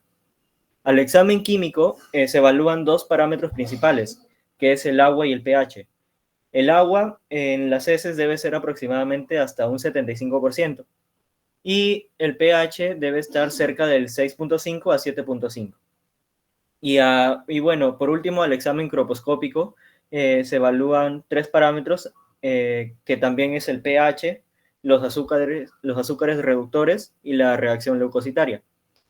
Al examen químico se evalúan 2 parámetros principales, que es el agua y el pH. El agua en las heces debe ser aproximadamente hasta un 75%. Y el pH debe estar cerca del 6.5 a 7.5. Y bueno, por último, al examen croposcópico se evalúan 3 parámetros, que también es el pH, los azúcares reductores y la reacción leucocitaria,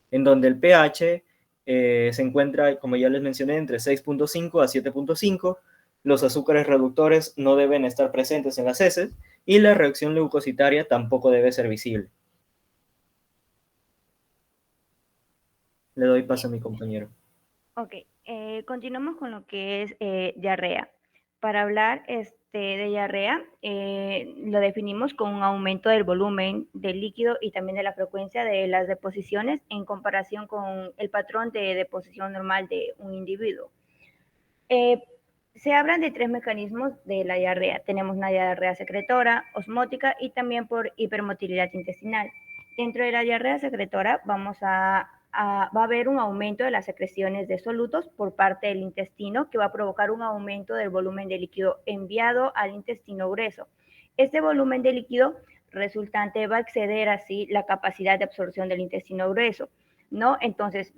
en donde el pH se encuentra, como ya les mencioné, entre 6.5 a 7.5, los azúcares reductores no deben estar presentes en las heces y la reacción leucocitaria tampoco debe ser visible. Le doy paso a mi compañero. Ok, continuamos con lo que es diarrea. Para hablar de diarrea, lo definimos con un aumento del volumen del líquido y también de la frecuencia de las deposiciones en comparación con el patrón de deposición normal de un individuo. Se hablan de 3 mecanismos de la diarrea. Tenemos una diarrea secretora, osmótica y también por hipermotilidad intestinal. Dentro de la diarrea secretora va a haber un aumento de las secreciones de solutos por parte del intestino que va a provocar un aumento del volumen de líquido enviado al intestino grueso. Este volumen de líquido resultante va a exceder así la capacidad de absorción del intestino grueso, ¿no? Entonces,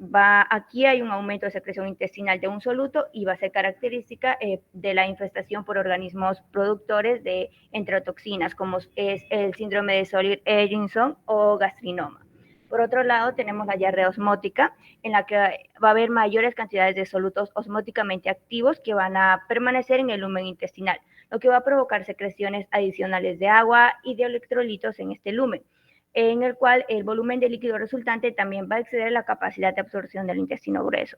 aquí hay un aumento de secreción intestinal de un soluto y va a ser característica de la infestación por organismos productores de enterotoxinas, como es el síndrome de Solir-Ellison o gastrinoma. Por otro lado, tenemos la diarrea osmótica, en la que va a haber mayores cantidades de solutos osmóticamente activos que van a permanecer en el lumen intestinal, lo que va a provocar secreciones adicionales de agua y de electrolitos en este lumen, en el cual el volumen de líquido resultante también va a exceder la capacidad de absorción del intestino grueso.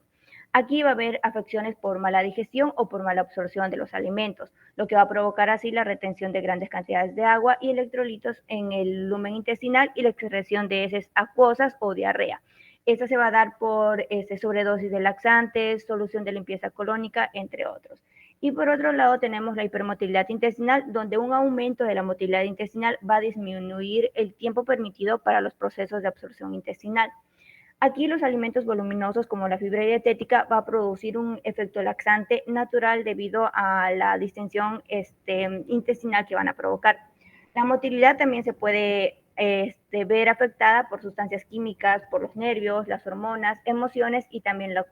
Aquí va a haber afecciones por mala digestión o por mala absorción de los alimentos, lo que va a provocar así la retención de grandes cantidades de agua y electrolitos en el lumen intestinal y la excreción de heces acuosas o diarrea. Esta se va a dar por sobredosis de laxantes, solución de limpieza colónica, entre otros. Y por otro lado tenemos la hipermotilidad intestinal, donde un aumento de la motilidad intestinal va a disminuir el tiempo permitido para los procesos de absorción intestinal. Aquí los alimentos voluminosos como la fibra dietética va a producir un efecto laxante natural debido a la distensión intestinal que van a provocar. La motilidad también se puede ver afectada por sustancias químicas, por los nervios, las hormonas, emociones y también los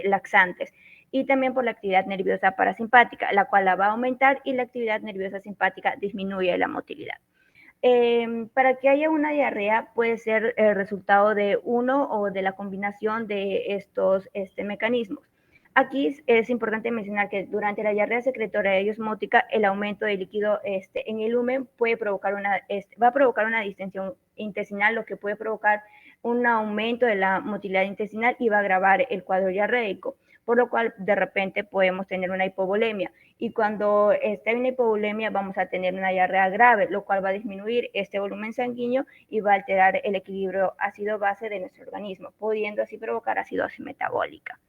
laxantes. Y también por la actividad nerviosa parasimpática, la cual la va a aumentar y la actividad nerviosa simpática disminuye la motilidad. Para que haya una diarrea puede ser el resultado de uno o de la combinación de estos mecanismos. Aquí es importante mencionar que durante la diarrea secretoria y osmótica, el aumento de líquido en el lumen puede provocar va a provocar una distensión intestinal, lo que puede provocar un aumento de la motilidad intestinal y va a agravar el cuadro diarreico, por lo cual de repente podemos tener una hipovolemia. Y cuando esté una hipovolemia vamos a tener una diarrea grave, lo cual va a disminuir este volumen sanguíneo y va a alterar el equilibrio ácido-base de nuestro organismo, pudiendo así provocar acidosis metabólica.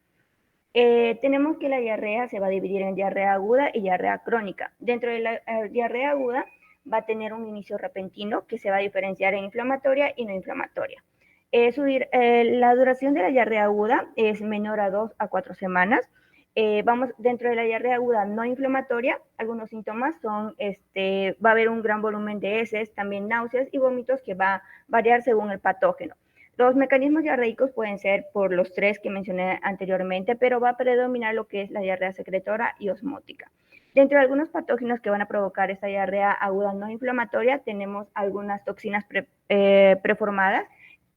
Tenemos que la diarrea se va a dividir en diarrea aguda y diarrea crónica. Dentro de la diarrea aguda va a tener un inicio repentino que se va a diferenciar en inflamatoria y no inflamatoria. La duración de la diarrea aguda es menor a 2 a 4 semanas. Dentro de la diarrea aguda no inflamatoria, algunos síntomas son, va a haber un gran volumen de heces, también náuseas y vómitos que va a variar según el patógeno. Los mecanismos diarreicos pueden ser por los 3 que mencioné anteriormente, pero va a predominar lo que es la diarrea secretora y osmótica. Dentro de algunos patógenos que van a provocar esta diarrea aguda no inflamatoria, tenemos algunas toxinas preformadas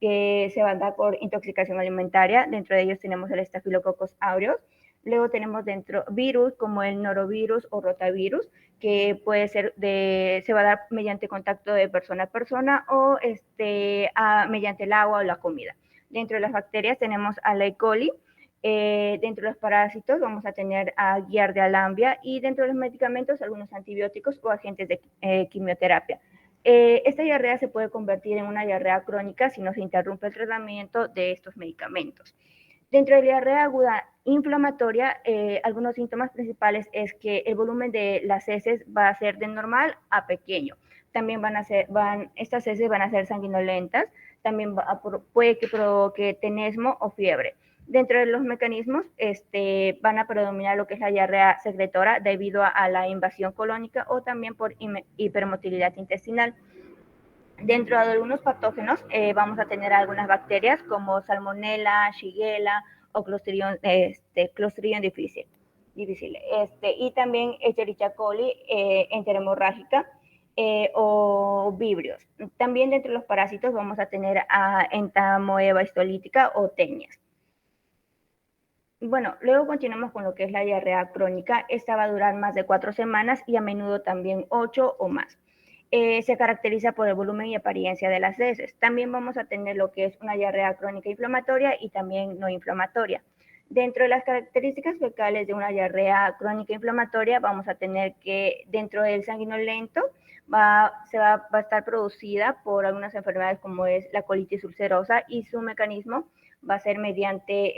que se van a dar por intoxicación alimentaria. Dentro de ellos tenemos el Staphylococcus aureus. Luego tenemos dentro virus como el norovirus o rotavirus, que puede ser se va a dar mediante contacto de persona a persona o mediante el agua o la comida. Dentro de las bacterias tenemos a la E. coli. Dentro de los parásitos vamos a tener a Giardia lamblia y dentro de los medicamentos algunos antibióticos o agentes de quimioterapia. Esta diarrea se puede convertir en una diarrea crónica si no se interrumpe el tratamiento de estos medicamentos. Dentro de la diarrea aguda inflamatoria, algunos síntomas principales es que el volumen de las heces va a ser de normal a pequeño. También estas heces van a ser sanguinolentas, también puede que provoque tenesmo o fiebre. Dentro de los mecanismos van a predominar lo que es la diarrea secretora debido a la invasión colónica o también por hipermotilidad intestinal. Dentro de algunos patógenos vamos a tener algunas bacterias como Salmonella, Shigella o Clostridium difficile. Y también Escherichia coli enteromorrágica o vibrios. También dentro de los parásitos vamos a tener a Entamoeba histolítica o tenias. Bueno, luego continuamos con lo que es la diarrea crónica. Esta va a durar más de 4 semanas y a menudo también 8 o más. Se caracteriza por el volumen y apariencia de las heces. También vamos a tener lo que es una diarrea crónica inflamatoria y también no inflamatoria. Dentro de las características fecales de una diarrea crónica inflamatoria, vamos a tener que dentro del sanguinolento va a estar producida por algunas enfermedades como es la colitis ulcerosa y su mecanismo va a ser mediante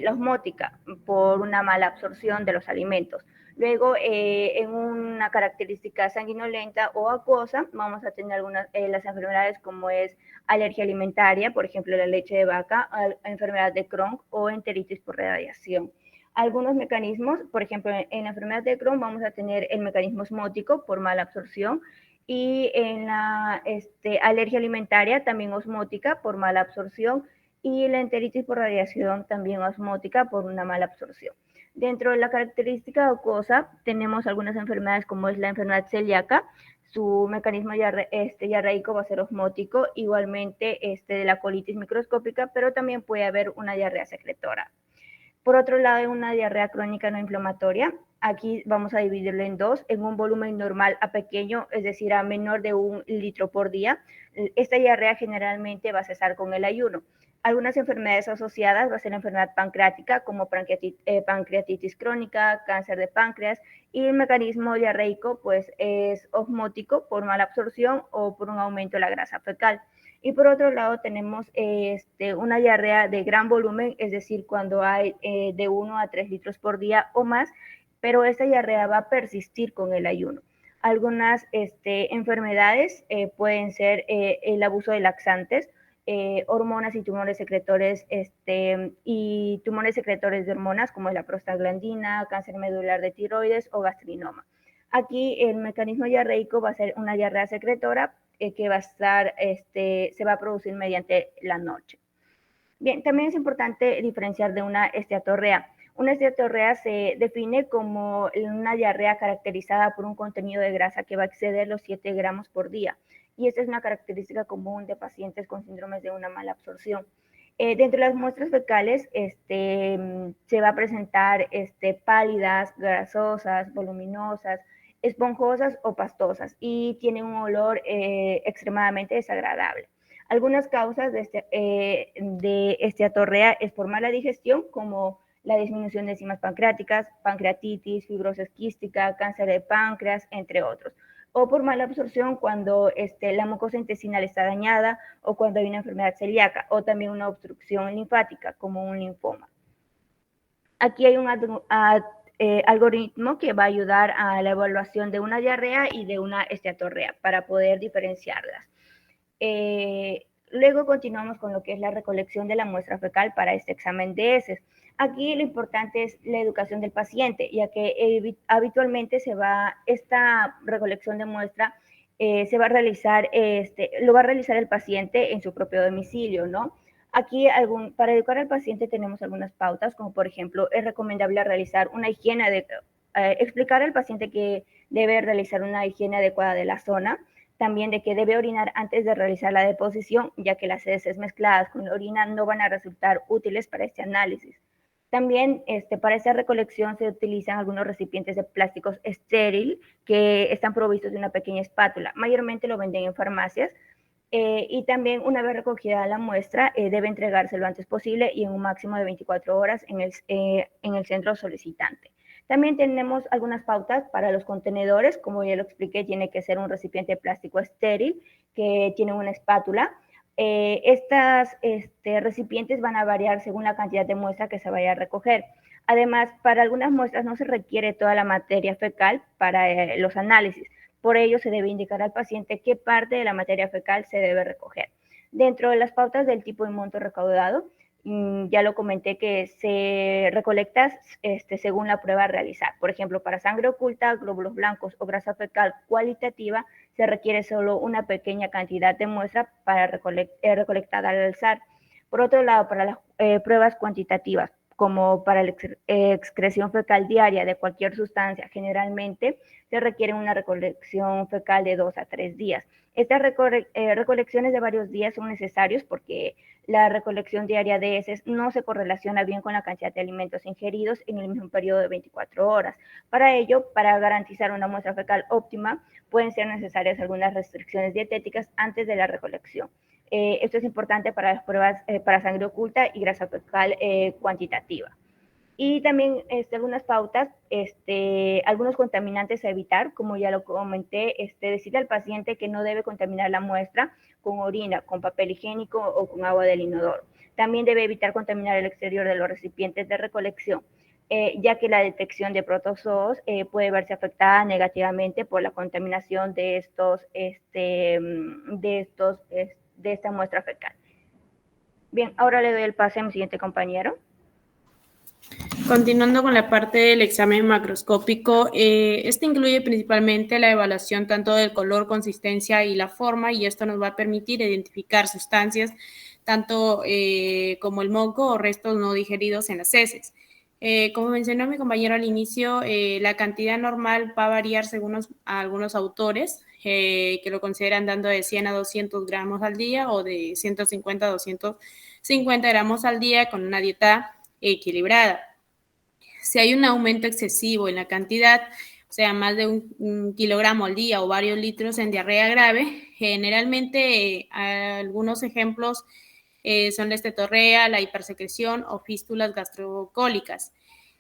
la osmótica por una mala absorción de los alimentos. Luego, en una característica sanguinolenta o acuosa, vamos a tener algunas las enfermedades como es alergia alimentaria, por ejemplo, la leche de vaca, enfermedad de Crohn o enteritis por radiación. Algunos mecanismos, por ejemplo, en la enfermedad de Crohn vamos a tener el mecanismo osmótico por mala absorción y en la alergia alimentaria también osmótica por mala absorción y la enteritis por radiación también osmótica por una mala absorción. Dentro de la característica acuosa tenemos algunas enfermedades como es la enfermedad celíaca, su mecanismo diarreico va a ser osmótico, igualmente de la colitis microscópica, pero también puede haber una diarrea secretora. Por otro lado, en una diarrea crónica no inflamatoria, aquí vamos a dividirlo en dos, en un volumen normal a pequeño, es decir, a menor de 1 litro por día. Esta diarrea generalmente va a cesar con el ayuno. Algunas enfermedades asociadas va a ser la enfermedad pancreática como pancreatitis crónica, cáncer de páncreas y el mecanismo diarreico pues es osmótico por mala absorción o por un aumento de la grasa fecal. Y por otro lado tenemos una diarrea de gran volumen, es decir, cuando hay de 1 a 3 litros por día o más, pero esta diarrea va a persistir con el ayuno. Algunas enfermedades pueden ser el abuso de laxantes, hormonas y tumores secretores y tumores secretores de hormonas como es la prostaglandina, cáncer medular de tiroides o gastrinoma. Aquí el mecanismo diarreico va a ser una diarrea secretora que va a estar, se va a producir mediante la noche. Bien, también es importante diferenciar de una esteatorrea. Una esteatorrea se define como una diarrea caracterizada por un contenido de grasa que va a exceder los 7 gramos por día. Y esta es una característica común de pacientes con síndromes de una mala absorción. Dentro de las muestras fecales se va a presentar pálidas, grasosas, voluminosas, esponjosas o pastosas y tiene un olor extremadamente desagradable. Algunas causas de esteatorrea es por mala digestión, como la disminución de enzimas pancreáticas, pancreatitis, fibrosis quística, cáncer de páncreas, entre otros. O por mala absorción cuando la mucosa intestinal está dañada o cuando hay una enfermedad celíaca o también una obstrucción linfática como un linfoma. Aquí hay un algoritmo que va a ayudar a la evaluación de una diarrea y de una esteatorrea para poder diferenciarlas. Luego continuamos con lo que es la recolección de la muestra fecal para este examen de heces. Aquí lo importante es la educación del paciente, ya que habitualmente esta recolección de muestra se va a realizar, lo va a realizar el paciente en su propio domicilio, ¿no? Aquí para educar al paciente tenemos algunas pautas, como por ejemplo, es recomendable realizar una higiene, explicar al paciente que debe realizar una higiene adecuada de la zona, también de que debe orinar antes de realizar la deposición, ya que las heces mezcladas con la orina no van a resultar útiles para este análisis. También para esta recolección se utilizan algunos recipientes de plásticos estéril que están provistos de una pequeña espátula. Mayormente lo venden en farmacias. Y también una vez recogida la muestra debe entregarse lo antes posible y en un máximo de 24 horas en el centro solicitante. También tenemos algunas pautas para los contenedores, como ya lo expliqué, tiene que ser un recipiente de plástico estéril que tiene una espátula. Estas recipientes van a variar según la cantidad de muestra que se vaya a recoger. Además, para algunas muestras no se requiere toda la materia fecal para los análisis. Por ello, se debe indicar al paciente qué parte de la materia fecal se debe recoger. Dentro de las pautas del tipo y monto recaudado, ya lo comenté que se recolecta según la prueba a realizar. Por ejemplo, para sangre oculta, glóbulos blancos o grasa fecal cualitativa, se requiere solo una pequeña cantidad de muestra para recolectada al alzar. Por otro lado, para las pruebas cuantitativas, como para la excreción fecal diaria de cualquier sustancia, generalmente se requiere una recolección fecal de 2 a 3 días. Estas recolecciones de varios días son necesarias porque la recolección diaria de heces no se correlaciona bien con la cantidad de alimentos ingeridos en el mismo periodo de 24 horas. Para ello, para garantizar una muestra fecal óptima, pueden ser necesarias algunas restricciones dietéticas antes de la recolección. Esto es importante para las pruebas para sangre oculta y grasa fecal cuantitativa. Y también algunas pautas, algunos contaminantes a evitar, como ya lo comenté, decirle al paciente que no debe contaminar la muestra con orina, con papel higiénico o con agua del inodoro. También debe evitar contaminar el exterior de los recipientes de recolección, ya que la detección de protozoos puede verse afectada negativamente por la contaminación de esta muestra fecal. Bien, ahora le doy el pase a mi siguiente compañero. Continuando con la parte del examen macroscópico, este incluye principalmente la evaluación tanto del color, consistencia y la forma, y esto nos va a permitir identificar sustancias tanto como el moco o restos no digeridos en las heces. Como mencionó mi compañero al inicio, la cantidad normal va a variar según algunos autores que lo consideran dando de 100 a 200 gramos al día o de 150 a 250 gramos al día con una dieta equilibrada. Si hay un aumento excesivo en la cantidad, o sea, más de un kilogramo al día o varios litros en diarrea grave, generalmente algunos ejemplos son la esteatorrea, la hipersecreción o fístulas gastrocólicas.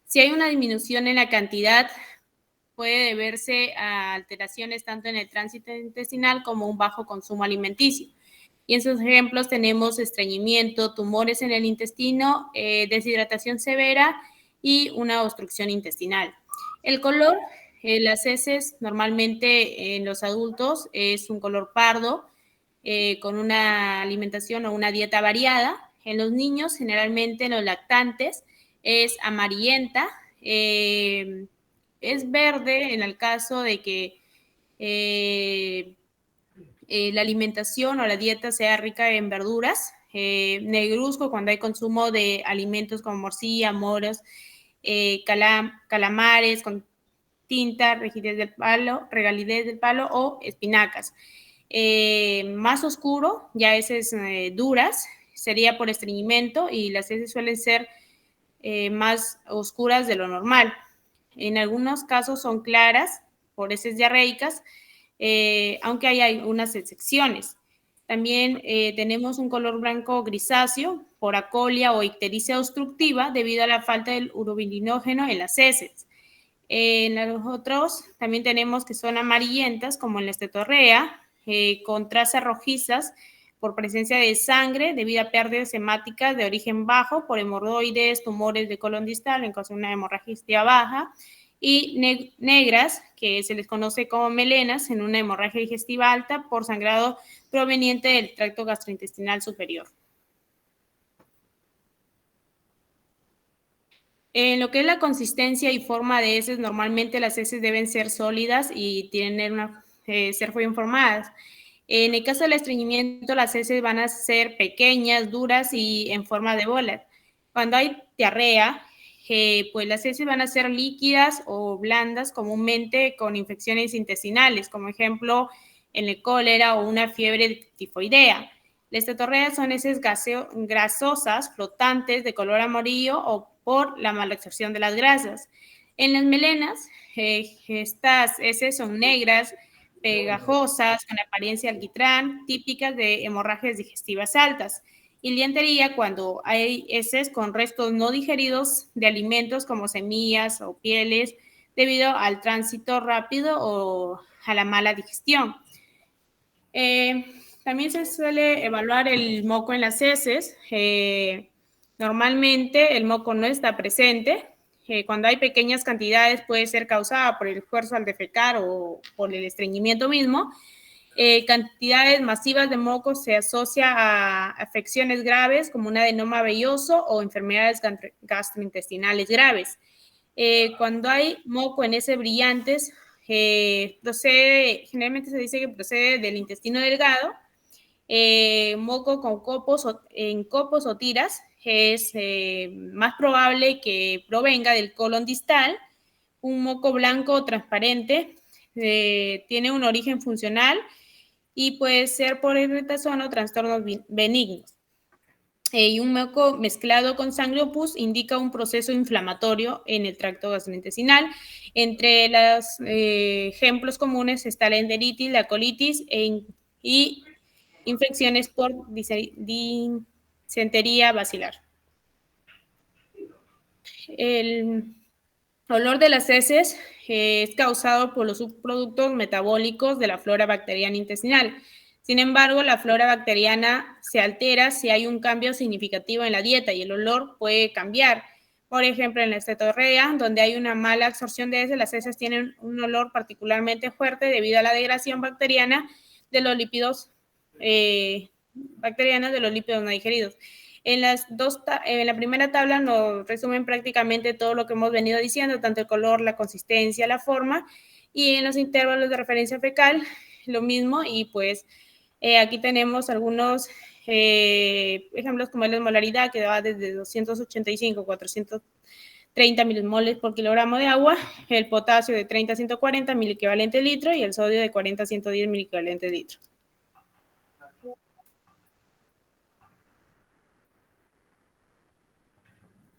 Si hay una disminución en la cantidad, puede deberse a alteraciones tanto en el tránsito intestinal como un bajo consumo alimenticio. Y en sus ejemplos tenemos estreñimiento, tumores en el intestino, deshidratación severa y una obstrucción intestinal. El color, las heces normalmente en los adultos es un color pardo, con una alimentación o una dieta variada. En los niños, generalmente en los lactantes, es amarillenta, es verde en el caso de que la alimentación o la dieta sea rica en verduras, negruzco cuando hay consumo de alimentos como morcilla, moros, calamares con tinta, regalidez del palo o espinacas. Más oscuro, ya heces duras, sería por estreñimiento y las heces suelen ser más oscuras de lo normal. En algunos casos son claras por heces diarreicas, aunque hay algunas excepciones. También tenemos un color blanco grisáceo por acolia o ictericia obstructiva debido a la falta del urobilinógeno en las heces. En los otros también tenemos que son amarillentas, como en la estetorrea, con trazas rojizas por presencia de sangre debido a pérdidas hemáticas de origen bajo por hemorroides, tumores de colon distal en caso de una hemorragia baja, y negras, que se les conoce como melenas, en una hemorragia digestiva alta por sangrado proveniente del tracto gastrointestinal superior. En lo que es la consistencia y forma de heces, normalmente las heces deben ser sólidas y tienen ser bien formadas. En el caso del estreñimiento, las heces van a ser pequeñas, duras y en forma de bolas. Cuando hay diarrea, pues las heces van a ser líquidas o blandas, comúnmente con infecciones intestinales, como ejemplo en el cólera o una fiebre tifoidea. Las estetorreas son heces grasosas, flotantes, de color amarillo o por la mala absorción de las grasas. En las melenas, estas heces son negras, pegajosas, con apariencia alquitrán, típicas de hemorragias digestivas altas. Y lientería cuando hay heces con restos no digeridos de alimentos como semillas o pieles debido al tránsito rápido o a la mala digestión. También se suele evaluar el moco en las heces. Normalmente el moco no está presente. Cuando hay pequeñas cantidades puede ser causada por el esfuerzo al defecar o por el estreñimiento mismo. Cantidades masivas de moco se asocia a afecciones graves como un adenoma velloso o enfermedades gastrointestinales graves. Cuando hay moco en heces brillantes, generalmente se dice que procede del intestino delgado. Moco con copos o tiras es más probable que provenga del colon distal. Un moco blanco o transparente tiene un origen funcional y puede ser por irritación o trastornos benignos. Y un moco mezclado con sangre o pus indica un proceso inflamatorio en el tracto gastrointestinal. Entre los ejemplos comunes está la enteritis, la colitis y infecciones por disentería bacilar. El olor de las heces es causado por los subproductos metabólicos de la flora bacteriana intestinal. Sin embargo, la flora bacteriana se altera si hay un cambio significativo en la dieta y el olor puede cambiar. Por ejemplo, en la estetorrea, donde hay una mala absorción de heces, las heces tienen un olor particularmente fuerte debido a la degradación bacteriana de los lípidos no digeridos. En la primera tabla nos resumen prácticamente todo lo que hemos venido diciendo, tanto el color, la consistencia, la forma, y en los intervalos de referencia fecal, lo mismo, y pues aquí tenemos algunos ejemplos como la osmolaridad, que va desde 285 a 430 milimoles por kilogramo de agua, el potasio de 30 a 140 miliequivalentes litro y el sodio de 40 a 110 miliequivalentes litro.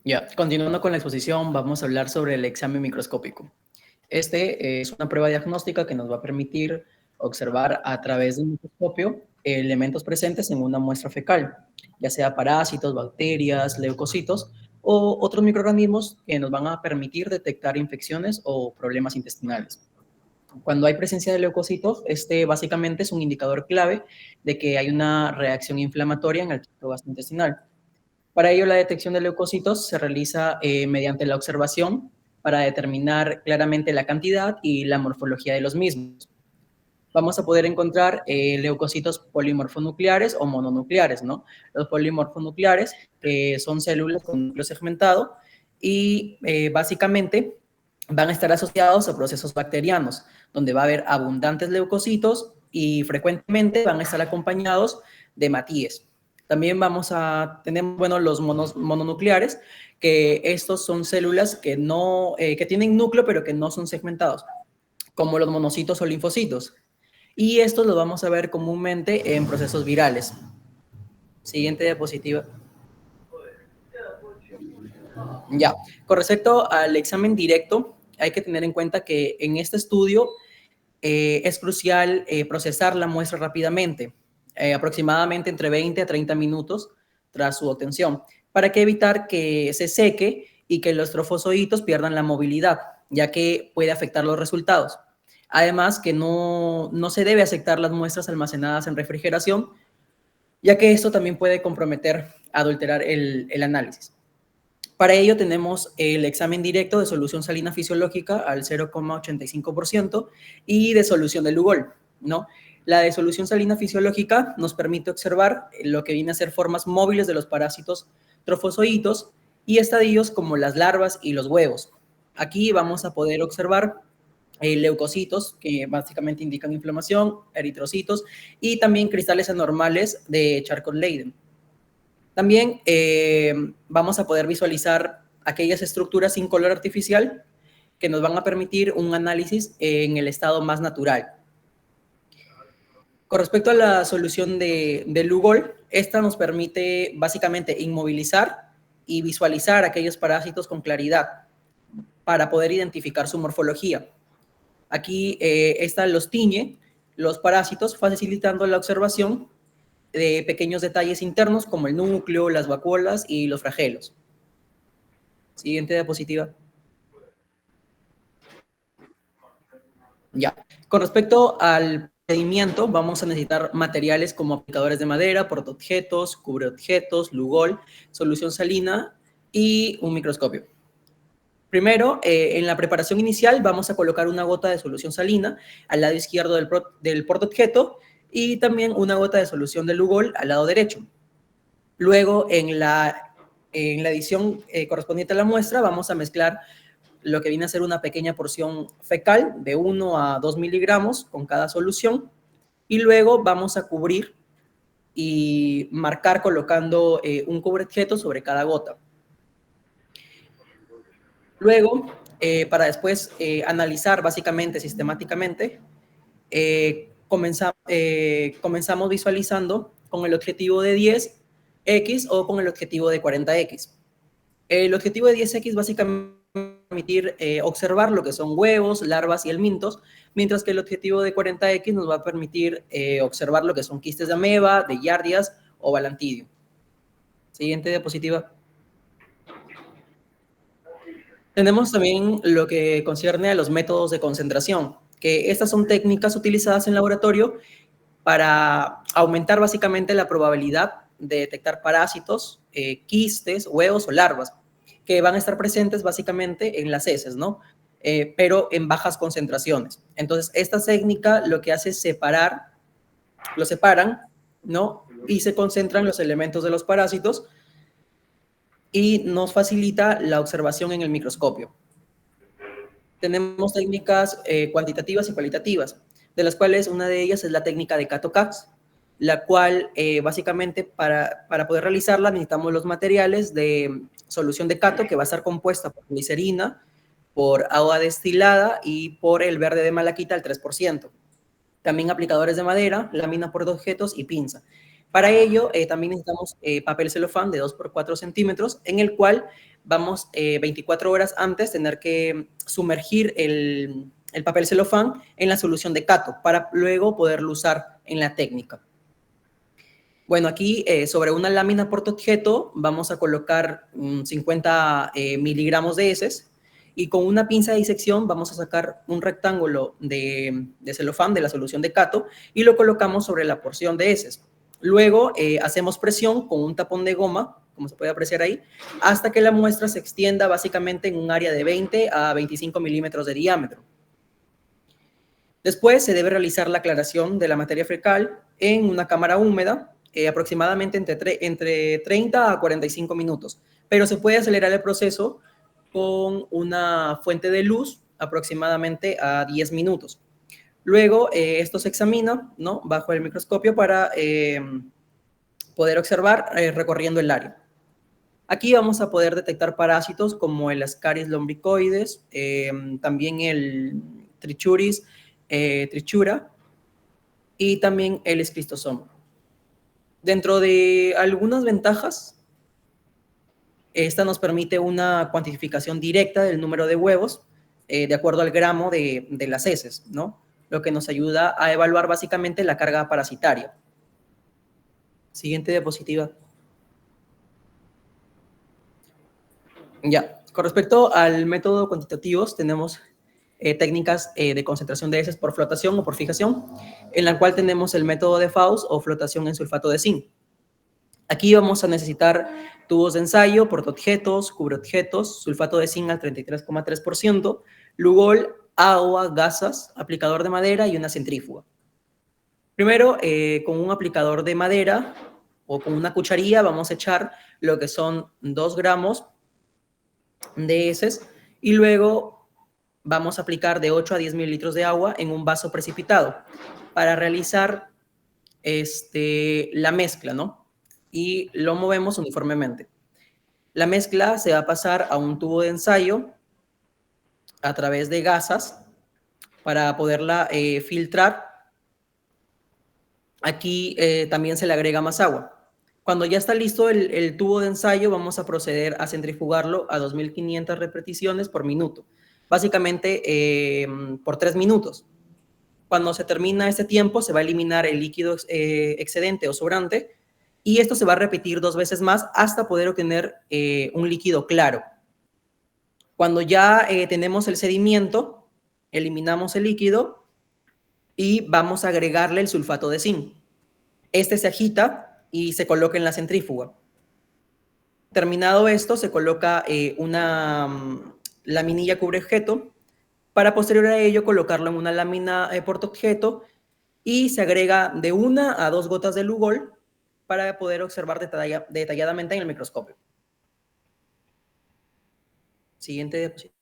Ya, continuando con la exposición, vamos a hablar sobre el examen microscópico. Este es una prueba diagnóstica que nos va a permitir observar a través de un microscopio elementos presentes en una muestra fecal, ya sea parásitos, bacterias, leucocitos o otros microorganismos que nos van a permitir detectar infecciones o problemas intestinales. Cuando hay presencia de leucocitos, este básicamente es un indicador clave de que hay una reacción inflamatoria en el tracto gastrointestinal. Para ello, la detección de leucocitos se realiza mediante la observación para determinar claramente la cantidad y la morfología de los mismos. Vamos a poder encontrar leucocitos polimorfonucleares o mononucleares, ¿no? Los polimorfonucleares son células con núcleo segmentado y básicamente van a estar asociados a procesos bacterianos, donde va a haber abundantes leucocitos y frecuentemente van a estar acompañados de matíes. También vamos a tener, bueno, los mononucleares, que estos son células que tienen núcleo pero que no son segmentados, como los monocitos o linfocitos. Y estos los vamos a ver comúnmente en procesos virales. Siguiente diapositiva. Ya, con respecto al examen directo, hay que tener en cuenta que en este estudio es crucial procesar la muestra rápidamente, aproximadamente entre 20 a 30 minutos tras su obtención, para que evitar que se seque y que los trofosoditos pierdan la movilidad, ya que puede afectar los resultados. Además, que no se debe aceptar las muestras almacenadas en refrigeración, ya que esto también puede comprometer, adulterar el análisis. Para ello tenemos el examen directo de solución salina fisiológica al 0,85% y de solución de Lugol, ¿no? La de solución salina fisiológica nos permite observar lo que viene a ser formas móviles de los parásitos trofozoitos y estadios como las larvas y los huevos. Aquí vamos a poder observar leucocitos, que básicamente indican inflamación, eritrocitos y también cristales anormales de Charcot-Leyden. También vamos a poder visualizar aquellas estructuras sin color artificial que nos van a permitir un análisis en el estado más natural. Con respecto a la solución de Lugol, esta nos permite básicamente inmovilizar y visualizar aquellos parásitos con claridad para poder identificar su morfología. Aquí esta los tiñe los parásitos, facilitando la observación de pequeños detalles internos como el núcleo, las vacuolas y los flagelos. Siguiente diapositiva. Ya. Con respecto al procedimiento, vamos a necesitar materiales como aplicadores de madera, portaobjetos, cubreobjetos, Lugol, solución salina y un microscopio. Primero, en la preparación inicial vamos a colocar una gota de solución salina al lado izquierdo del portaobjeto y también una gota de solución de Lugol al lado derecho. Luego, en la edición correspondiente a la muestra, vamos a mezclar lo que viene a ser una pequeña porción fecal de 1 a 2 miligramos con cada solución, y luego vamos a cubrir y marcar colocando un cubreobjeto sobre cada gota. Luego, para después analizar básicamente sistemáticamente, comenzamos visualizando con el objetivo de 10X o con el objetivo de 40X. El objetivo de 10X básicamente permitir observar lo que son huevos, larvas y helmintos, mientras que el objetivo de 40X nos va a permitir observar lo que son quistes de ameba, de giardias o balantidio. Siguiente diapositiva. Tenemos también lo que concierne a los métodos de concentración, que estas son técnicas utilizadas en laboratorio para aumentar básicamente la probabilidad de detectar parásitos, quistes, huevos o larvas, que van a estar presentes básicamente en las heces, ¿no? Pero en bajas concentraciones. Entonces, esta técnica lo que hace es lo separan, ¿no? Y se concentran los elementos de los parásitos y nos facilita la observación en el microscopio. Tenemos técnicas cuantitativas y cualitativas, de las cuales una de ellas es la técnica de Cato-Cax, la cual básicamente para poder realizarla necesitamos los materiales de solución de Cato, que va a estar compuesta por glicerina, por agua destilada y por el verde de malaquita al 3%. También aplicadores de madera, lámina portaobjetos y pinza. Para ello también necesitamos papel celofán de 2 por 4 centímetros, en el cual vamos 24 horas antes tener que sumergir el papel celofán en la solución de Cato para luego poderlo usar en la técnica. Bueno, aquí sobre una lámina portaobjeto vamos a colocar 50 miligramos de heces y con una pinza de disección vamos a sacar un rectángulo de celofán de la solución de Cato y lo colocamos sobre la porción de heces. Luego hacemos presión con un tapón de goma, como se puede apreciar ahí, hasta que la muestra se extienda básicamente en un área de 20 a 25 milímetros de diámetro. Después se debe realizar la aclaración de la materia fecal en una cámara húmeda, aproximadamente entre 30 a 45 minutos, pero se puede acelerar el proceso con una fuente de luz aproximadamente a 10 minutos. Luego, esto se examina, ¿no?, bajo el microscopio para poder observar recorriendo el área. Aquí vamos a poder detectar parásitos como el Ascaris lumbricoides, también el Trichuris trichura y también el esclistosoma. Dentro de algunas ventajas, esta nos permite una cuantificación directa del número de huevos de acuerdo al gramo de las heces, ¿no?, lo que nos ayuda a evaluar básicamente la carga parasitaria. Siguiente diapositiva. Ya, con respecto al método cuantitativo, tenemos técnicas de concentración de heces por flotación o por fijación, en la cual tenemos el método de Faust o flotación en sulfato de zinc. Aquí vamos a necesitar tubos de ensayo, portaobjetos, cubreobjetos, sulfato de zinc al 33,3%, Lugol, agua, gasas, aplicador de madera y una centrífuga. Primero, con un aplicador de madera o con una cucharilla vamos a echar lo que son 2 gramos de heces y luego vamos a aplicar de 8 a 10 mililitros de agua en un vaso precipitado para realizar la mezcla, ¿no? Y lo movemos uniformemente. La mezcla se va a pasar a un tubo de ensayo a través de gasas para poderla filtrar. Aquí también se le agrega más agua. Cuando ya está listo el tubo de ensayo, vamos a proceder a centrifugarlo a 2.500 repeticiones por minuto, básicamente por 3 minutos. Cuando se termina este tiempo, se va a eliminar el líquido excedente o sobrante y esto se va a repetir 2 veces más hasta poder obtener un líquido claro. Cuando ya tenemos el sedimento, eliminamos el líquido y vamos a agregarle el sulfato de zinc. Este se agita y se coloca en la centrífuga. Terminado esto, se coloca una laminilla cubreobjeto para posterior a ello colocarlo en una lámina portaobjeto y se agrega de 1 a 2 gotas de Lugol para poder observar detalladamente en el microscopio. Siguiente diapositiva.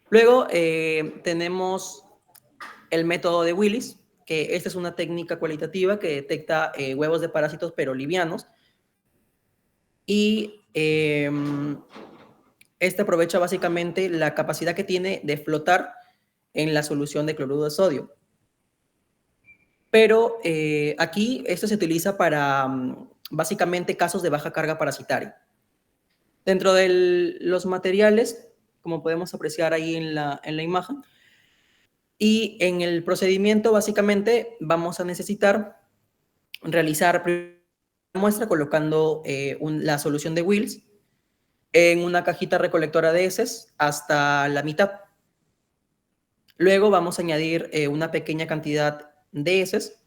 Luego tenemos el método de Willis, que esta es una técnica cualitativa que detecta huevos de parásitos pero livianos. Y este aprovecha básicamente la capacidad que tiene de flotar en la solución de cloruro de sodio. Pero aquí esto se utiliza para básicamente casos de baja carga parasitaria. Dentro de los materiales, como podemos apreciar ahí en la imagen, y en el procedimiento básicamente vamos a necesitar realizar la muestra colocando la solución de Wills en una cajita recolectora de heces hasta la mitad. Luego vamos a añadir una pequeña cantidad de heces.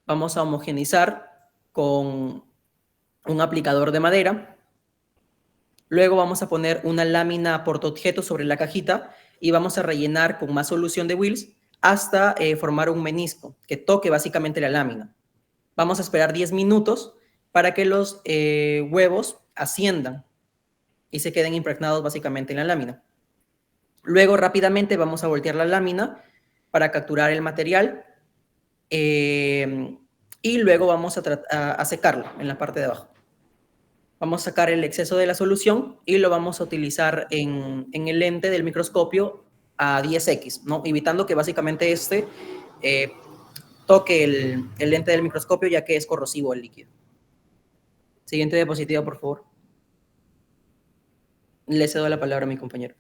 Vamos a homogeneizar con un aplicador de madera. Luego vamos a poner una lámina portaobjeto sobre la cajita y vamos a rellenar con más solución de Wills hasta formar un menisco que toque básicamente la lámina. Vamos a esperar 10 minutos para que los huevos asciendan y se queden impregnados básicamente en la lámina. Luego rápidamente vamos a voltear la lámina para capturar el material y luego vamos a secarlo en la parte de abajo. Vamos a sacar el exceso de la solución y lo vamos a utilizar en el lente del microscopio a 10x, ¿no? Evitando que básicamente toque el lente del microscopio, ya que es corrosivo el líquido. Siguiente diapositiva, por favor. Le cedo la palabra a mi compañero.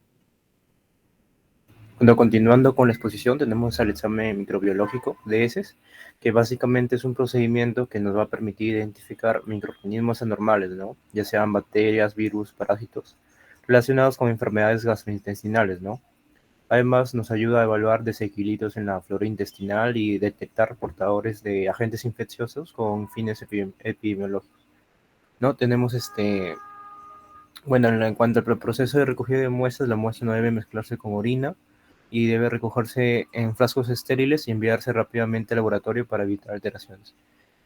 Bueno, continuando con la exposición, tenemos el examen microbiológico de heces, que básicamente es un procedimiento que nos va a permitir identificar microorganismos anormales, ¿no? Ya sean bacterias, virus, parásitos, relacionados con enfermedades gastrointestinales, ¿no? Además, nos ayuda a evaluar desequilibrios en la flora intestinal y detectar portadores de agentes infecciosos con fines epidemiológicos, ¿no? Tenemos bueno, en cuanto al proceso de recogida de muestras, la muestra no debe mezclarse con orina y debe recogerse en frascos estériles y enviarse rápidamente al laboratorio para evitar alteraciones.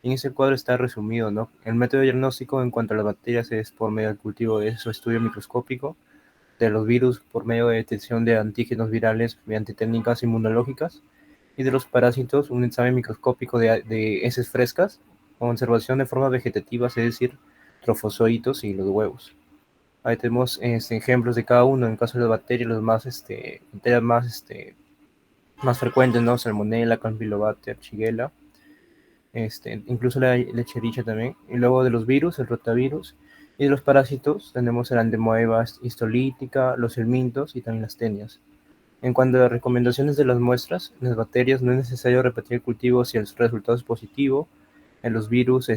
En ese cuadro está resumido, ¿no? El método diagnóstico en cuanto a las bacterias es por medio del cultivo de su estudio microscópico, de los virus por medio de detección de antígenos virales mediante técnicas inmunológicas, y de los parásitos un examen microscópico de heces frescas con observación de formas vegetativas, es decir, trofozoitos y los huevos. Ahí tenemos ejemplos de cada uno. En el caso de las bacterias, los bacterias más frecuentes, ¿no? Salmonella, Campylobacter, Shigella, incluso la Escherichia también. Y luego de los virus, el rotavirus. Y de los parásitos tenemos el Amoeba histolítica, los helmintos y también las tenias. En cuanto a las recomendaciones de las muestras, en las bacterias no es necesario repetir el cultivo si el resultado es positivo. En los virus,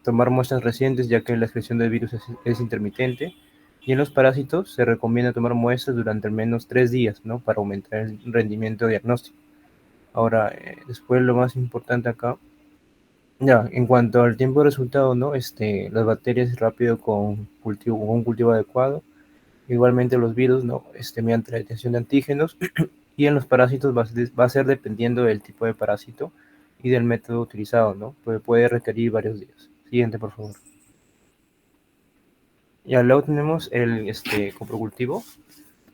tomar muestras recientes, ya que la excreción del virus es intermitente. Y en los parásitos se recomienda tomar muestras durante al menos 3 días, ¿no? Para aumentar el rendimiento diagnóstico. Ahora, después lo más importante acá, ya, en cuanto al tiempo de resultado, ¿no? Las bacterias rápido con un cultivo adecuado. Igualmente los virus, ¿no? Mediante la detección de antígenos. Y en los parásitos va a ser dependiendo del tipo de parásito y del método utilizado, ¿no? Puede requerir varios días. Siguiente, por favor. Y al lado tenemos el coprocultivo,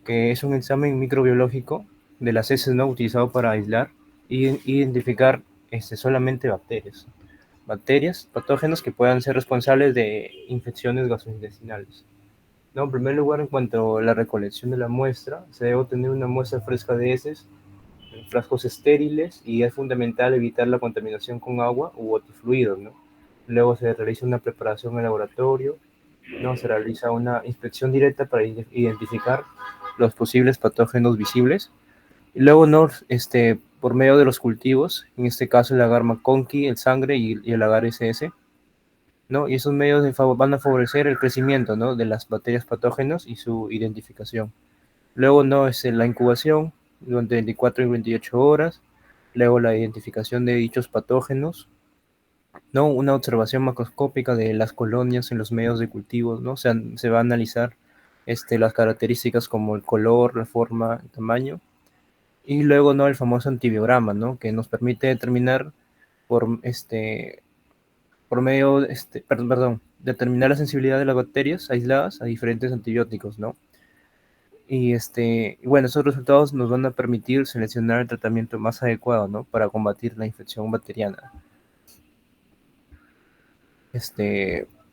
que es un examen microbiológico de las heces, ¿no? Utilizado para aislar e identificar solamente bacterias, patógenos que puedan ser responsables de infecciones gastrointestinales. No, en primer lugar, en cuanto a la recolección de la muestra, se debe obtener una muestra fresca de heces en frascos estériles, y es fundamental evitar la contaminación con agua u otros fluidos, ¿no? Luego se realiza una preparación en laboratorio, ¿no? Se realiza una inspección directa para identificar los posibles patógenos visibles. Y luego, ¿no? Por medio de los cultivos, en este caso el agar MacConkey, el sangre y el agar SS, ¿no? Y esos medios van a favorecer el crecimiento, ¿no? De las bacterias patógenos y su identificación. Luego, ¿no? La incubación durante 24 y 28 horas. Luego la identificación de dichos patógenos, ¿no? Una observación macroscópica de las colonias en los medios de cultivos, ¿no? Se va a analizar las características como el color, la forma, el tamaño. Y luego, ¿no? El famoso antibiograma, ¿no? Que nos permite determinar determinar la sensibilidad de las bacterias aisladas a diferentes antibióticos, ¿no? Y bueno, esos resultados nos van a permitir seleccionar el tratamiento más adecuado, ¿no? Para combatir la infección bacteriana.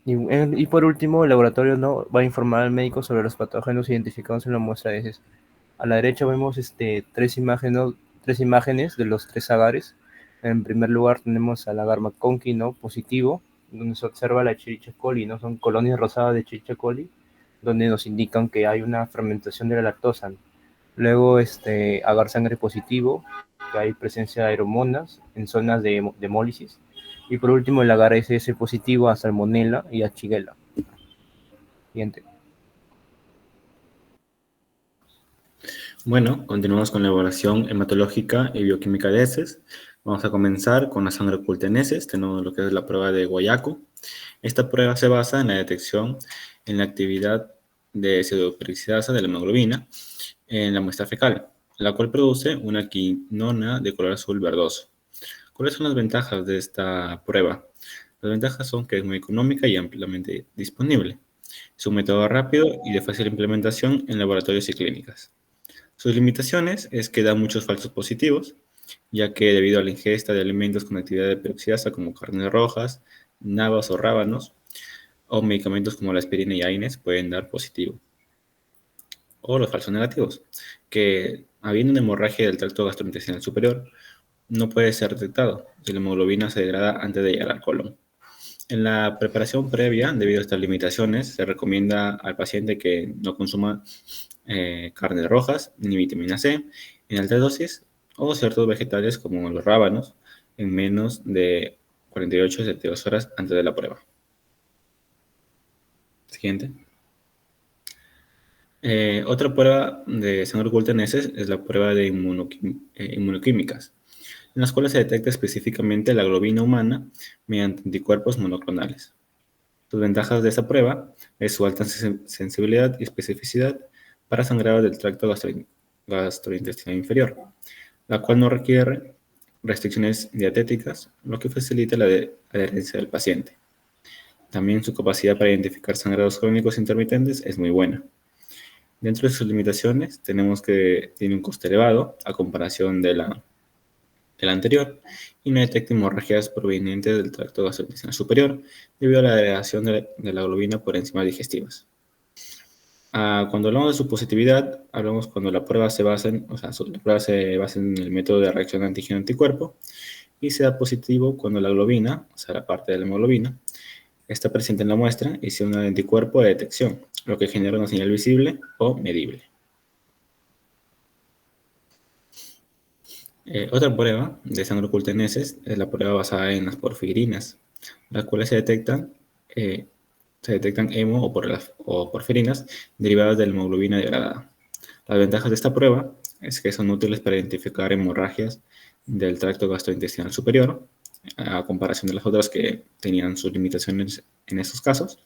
Y por último, el laboratorio, ¿no? Va a informar al médico sobre los patógenos identificados en la muestra de heces. A la derecha vemos tres imágenes de los 3 agares. En primer lugar tenemos al agar MacConkey, ¿no? Positivo, donde se observa la Escherichia coli, ¿no? Son colonias rosadas de Escherichia coli, donde nos indican que hay una fermentación de la lactosa. Luego, agar sangre positivo, que hay presencia de aeromonas en zonas de hemólisis. Y por último, el agar SS positivo a Salmonella y a Shigella. Siguiente. Bueno, continuamos con la evaluación hematológica y bioquímica de heces. Vamos a comenzar con la sangre oculta en heces. Tenemos lo que es la prueba de Guayaco. Esta prueba se basa en la detección en la actividad de pseudoperoxidasa de la hemoglobina en la muestra fecal, la cual produce una quinona de color azul verdoso. ¿Cuáles son las ventajas de esta prueba? Las ventajas son que es muy económica y ampliamente disponible. Es un método rápido y de fácil implementación en laboratorios y clínicas. Sus limitaciones es que da muchos falsos positivos, ya que debido a la ingesta de alimentos con actividad de peroxidasa como carnes rojas, nabos o rábanos, o medicamentos como la aspirina y AINES pueden dar positivo. O los falsos negativos, que habiendo una hemorragia del tracto gastrointestinal superior, no puede ser detectado si la hemoglobina se degrada antes de llegar al colon. En la preparación previa, debido a estas limitaciones, se recomienda al paciente que no consuma carnes rojas ni vitamina C en alta dosis o ciertos vegetales como los rábanos en menos de 48 a 72 horas antes de la prueba. Siguiente. Otra prueba de sangre oculta en heces es la prueba de inmunoquímicas, en las cuales se detecta específicamente la globina humana mediante anticuerpos monoclonales. Las ventajas de esta prueba es su alta sensibilidad y especificidad para sangrado del tracto gastrointestinal inferior, la cual no requiere restricciones dietéticas, lo que facilita la adherencia del paciente. También su capacidad para identificar sangrados crónicos intermitentes es muy buena. Dentro de sus limitaciones, tenemos que tiene un coste elevado a comparación de la anterior y no detecta hemorragias provenientes del tracto gastrointestinal superior debido a la degradación de la globina por enzimas digestivas. Cuando hablamos de su positividad, hablamos cuando la prueba se basa en, la prueba se basa en el método de reacción antígeno-anticuerpo y se da positivo cuando la globina, o sea, la parte de la hemoglobina, está presente en la muestra y se une al anticuerpo de detección, lo que genera una señal visible o medible. Otra prueba de sangre oculta en heces es la prueba basada en las porfirinas, las cuales se detectan hemo o porfirinas derivadas de la hemoglobina degradada. Las ventajas de esta prueba es que son útiles para identificar hemorragias del tracto gastrointestinal superior, a comparación de las otras que tenían sus limitaciones en estos casos.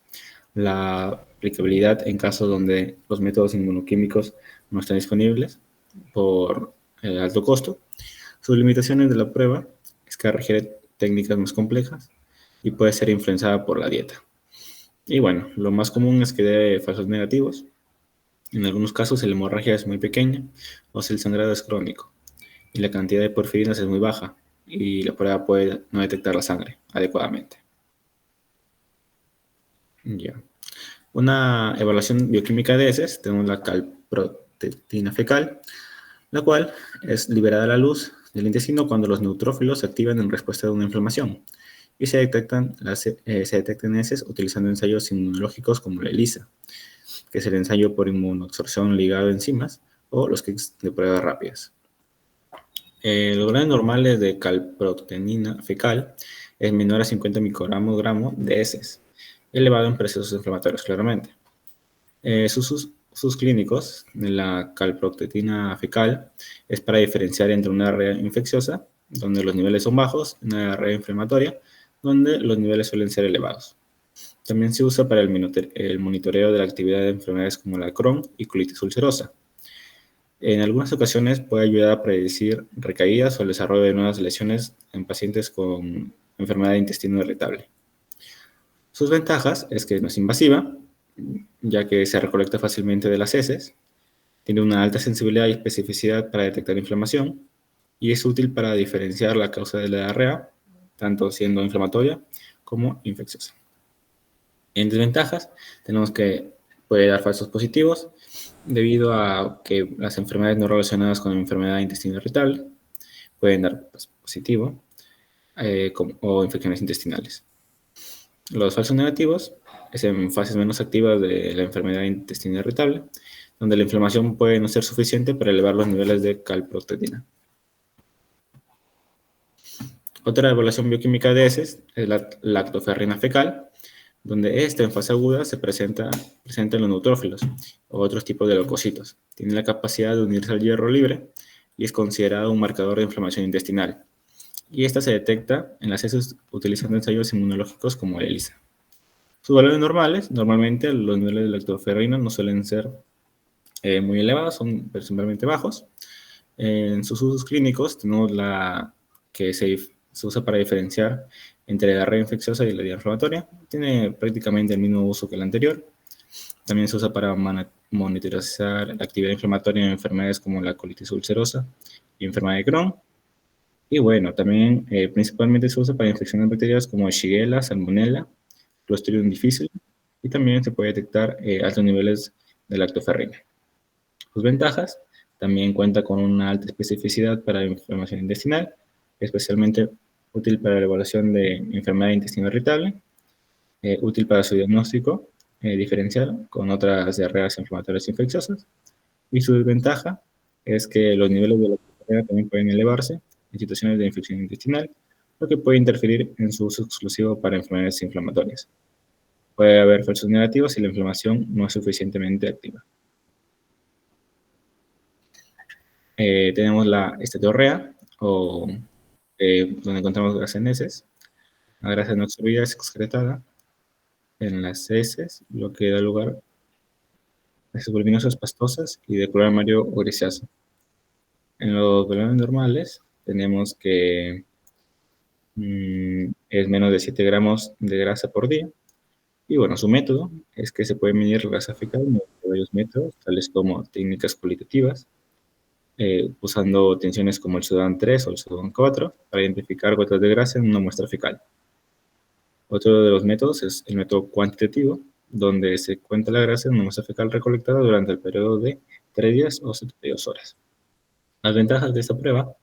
La aplicabilidad en casos donde los métodos inmunoquímicos no están disponibles por alto costo. Sus limitaciones de la prueba es que requiere técnicas más complejas y puede ser influenciada por la dieta. Y bueno, lo más común es que dé falsos negativos. En algunos casos la hemorragia es muy pequeña o si el sangrado es crónico y la cantidad de porfirinas es muy baja y la prueba puede no detectar la sangre adecuadamente. Ya. Una evaluación bioquímica de heces, tenemos la calprotectina fecal, la cual es liberada a la luz del intestino cuando los neutrófilos se activan en respuesta a una inflamación y se detectan heces utilizando ensayos inmunológicos como la ELISA, que es el ensayo por inmunoabsorción ligado a enzimas, o los kits de pruebas rápidas. Los valores normales de calprotectina fecal es menor a 50 microgramos gramo de heces, elevado en procesos inflamatorios, claramente. Sus clínicos de la calprotectina fecal es para diferenciar entre una diarrea infecciosa, donde los niveles son bajos, y una diarrea inflamatoria, donde los niveles suelen ser elevados. También se usa para el monitoreo de la actividad de enfermedades como la Crohn y colitis ulcerosa. En algunas ocasiones puede ayudar a predecir recaídas o el desarrollo de nuevas lesiones en pacientes con enfermedad de intestino irritable. Sus ventajas es que no es invasiva, ya que se recolecta fácilmente de las heces, tiene una alta sensibilidad y especificidad para detectar inflamación y es útil para diferenciar la causa de la diarrea, tanto siendo inflamatoria como infecciosa. En desventajas, tenemos que puede dar falsos positivos debido a que las enfermedades no relacionadas con la enfermedad de intestino irritable pueden dar positivo o infecciones intestinales. Los falsos negativos es en fases menos activas de la enfermedad de intestino irritable, donde la inflamación puede no ser suficiente para elevar los niveles de calprotectina. Otra evaluación bioquímica de heces es la lactoferrina fecal, donde esta en fase aguda se presenta en los neutrófilos o otros tipos de leucocitos. Tiene la capacidad de unirse al hierro libre y es considerado un marcador de inflamación intestinal. Y esta se detecta en las heces utilizando ensayos inmunológicos como el ELISA. Sus valores normales, normalmente los niveles de lactoferrina no suelen ser muy elevados, son principalmente bajos. En sus usos clínicos tenemos la que se usa para diferenciar entre la diarrea infecciosa y la diarrea inflamatoria. Tiene prácticamente el mismo uso que el anterior. También se usa para monitorizar la actividad inflamatoria en enfermedades como la colitis ulcerosa y enfermedad de Crohn. Y bueno, también principalmente se usa para infecciones bacterianas como Shigella, Salmonella, Clostridium difficile, y también se puede detectar altos niveles de lactoferrina. Sus ventajas, también cuenta con una alta especificidad para la inflamación intestinal, especialmente útil para la evaluación de enfermedad de intestino irritable, útil para su diagnóstico diferencial con otras diarreas inflamatorias infecciosas, y su desventaja es que los niveles de lactoferrina también pueden elevarse en situaciones de infección intestinal, lo que puede interferir en su uso exclusivo para enfermedades inflamatorias. Puede haber falsos negativos si la inflamación no es suficientemente activa. Tenemos la esteatorrea, donde encontramos grasa en heces. La grasa no absorbida es excretada en las heces, lo que da lugar a heces voluminosas, pastosas y de color amarillo o grisáceo. En los valores normales tenemos que es menos de 7 gramos de grasa por día. Y bueno, su método es que se puede medir la grasa fecal mediante varios métodos, tales como técnicas cualitativas, usando tensiones como el Sudan 3 o el Sudan 4 para identificar gotas de grasa en una muestra fecal. Otro de los métodos es el método cuantitativo, donde se cuenta la grasa en una muestra fecal recolectada durante el periodo de 3 días o 72 horas. Las ventajas de esta prueba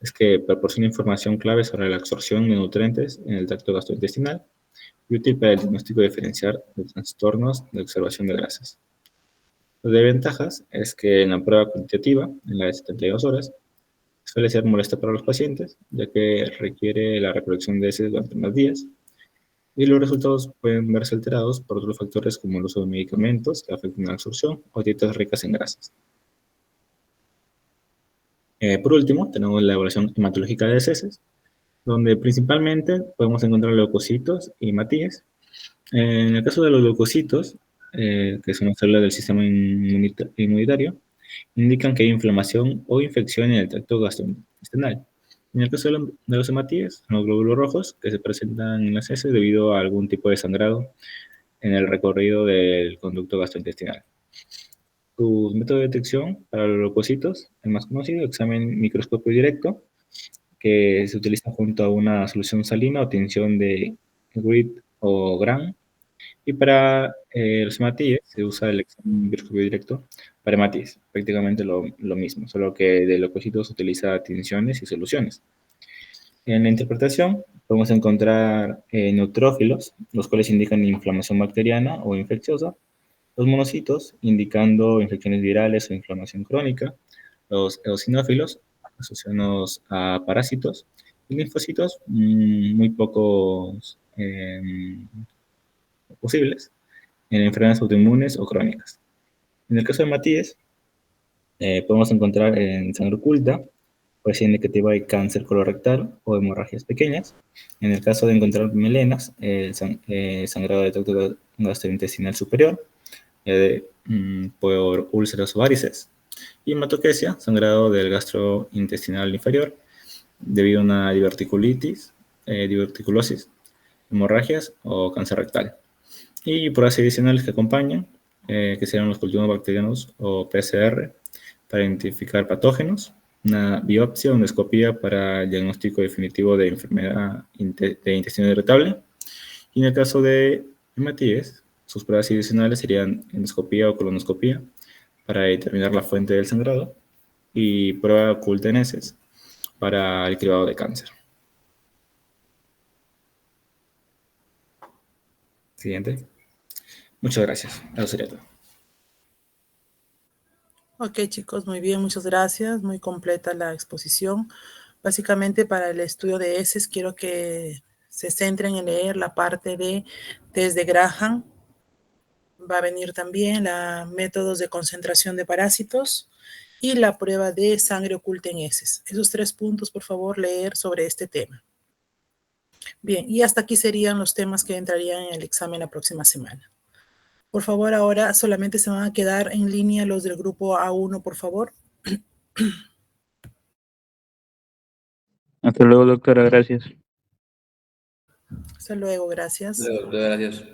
es que proporciona información clave sobre la absorción de nutrientes en el tracto gastrointestinal y útil para el diagnóstico diferencial de trastornos de observación de grasas. Las desventajas es que en la prueba cuantitativa, en la de 72 horas, suele ser molesta para los pacientes, ya que requiere la recolección de heces durante más días, y los resultados pueden verse alterados por otros factores como el uso de medicamentos que afectan la absorción o dietas ricas en grasas. Por último, tenemos la evaluación hematológica de heces, donde principalmente podemos encontrar leucocitos y matíes. En el caso de los leucocitos, que son las células del sistema inmunitario, indican que hay inflamación o infección en el tracto gastrointestinal. En el caso de los hematíes, son los glóbulos rojos que se presentan en las heces debido a algún tipo de sangrado en el recorrido del conducto gastrointestinal. Sus métodos de detección para los leucocitos, el más conocido, examen microscopio directo, que se utiliza junto a una solución salina o tinción de grit o gran. Y para los hematíes se usa el examen microscopio directo para hematíes, prácticamente lo mismo, solo que de leucocitos se utiliza tinciones y soluciones. En la interpretación podemos encontrar neutrófilos, los cuales indican inflamación bacteriana o infecciosa, los monocitos indicando infecciones virales o inflamación crónica, los eosinófilos asociados a parásitos, y linfocitos muy pocos posibles en enfermedades autoinmunes o crónicas. En el caso de matíes, podemos encontrar en sangre oculta, puede ser indicativa de cáncer colorectal o hemorragias pequeñas. En el caso de encontrar melenas, sangrado de tracto gastrointestinal superior, por úlceras o varices. Y hematoquesia, sangrado del gastrointestinal inferior, debido a una diverticulitis, diverticulosis, hemorragias o cáncer rectal. Y pruebas adicionales que acompañan, que serán los cultivos bacterianos o PCR, para identificar patógenos, una biopsia o endoscopía para el diagnóstico definitivo de enfermedad de intestino irritable. Y en el caso de hematíes, sus pruebas adicionales serían endoscopía o colonoscopía para determinar la fuente del sangrado y prueba oculta en heces para el cribado de cáncer. Siguiente. Muchas gracias. Eso sería todo. Ok, chicos, muy bien, muchas gracias. Muy completa la exposición. Básicamente, para el estudio de heces, quiero que se centren en leer la parte de test de Graham. Va a venir también los métodos de concentración de parásitos y la prueba de sangre oculta en heces. Esos 3 puntos, por favor, leer sobre este tema. Bien, y hasta aquí serían los temas que entrarían en el examen la próxima semana. Por favor, ahora solamente se van a quedar en línea los del grupo A1, por favor. Hasta luego, doctora. Gracias. Hasta luego, gracias. Gracias.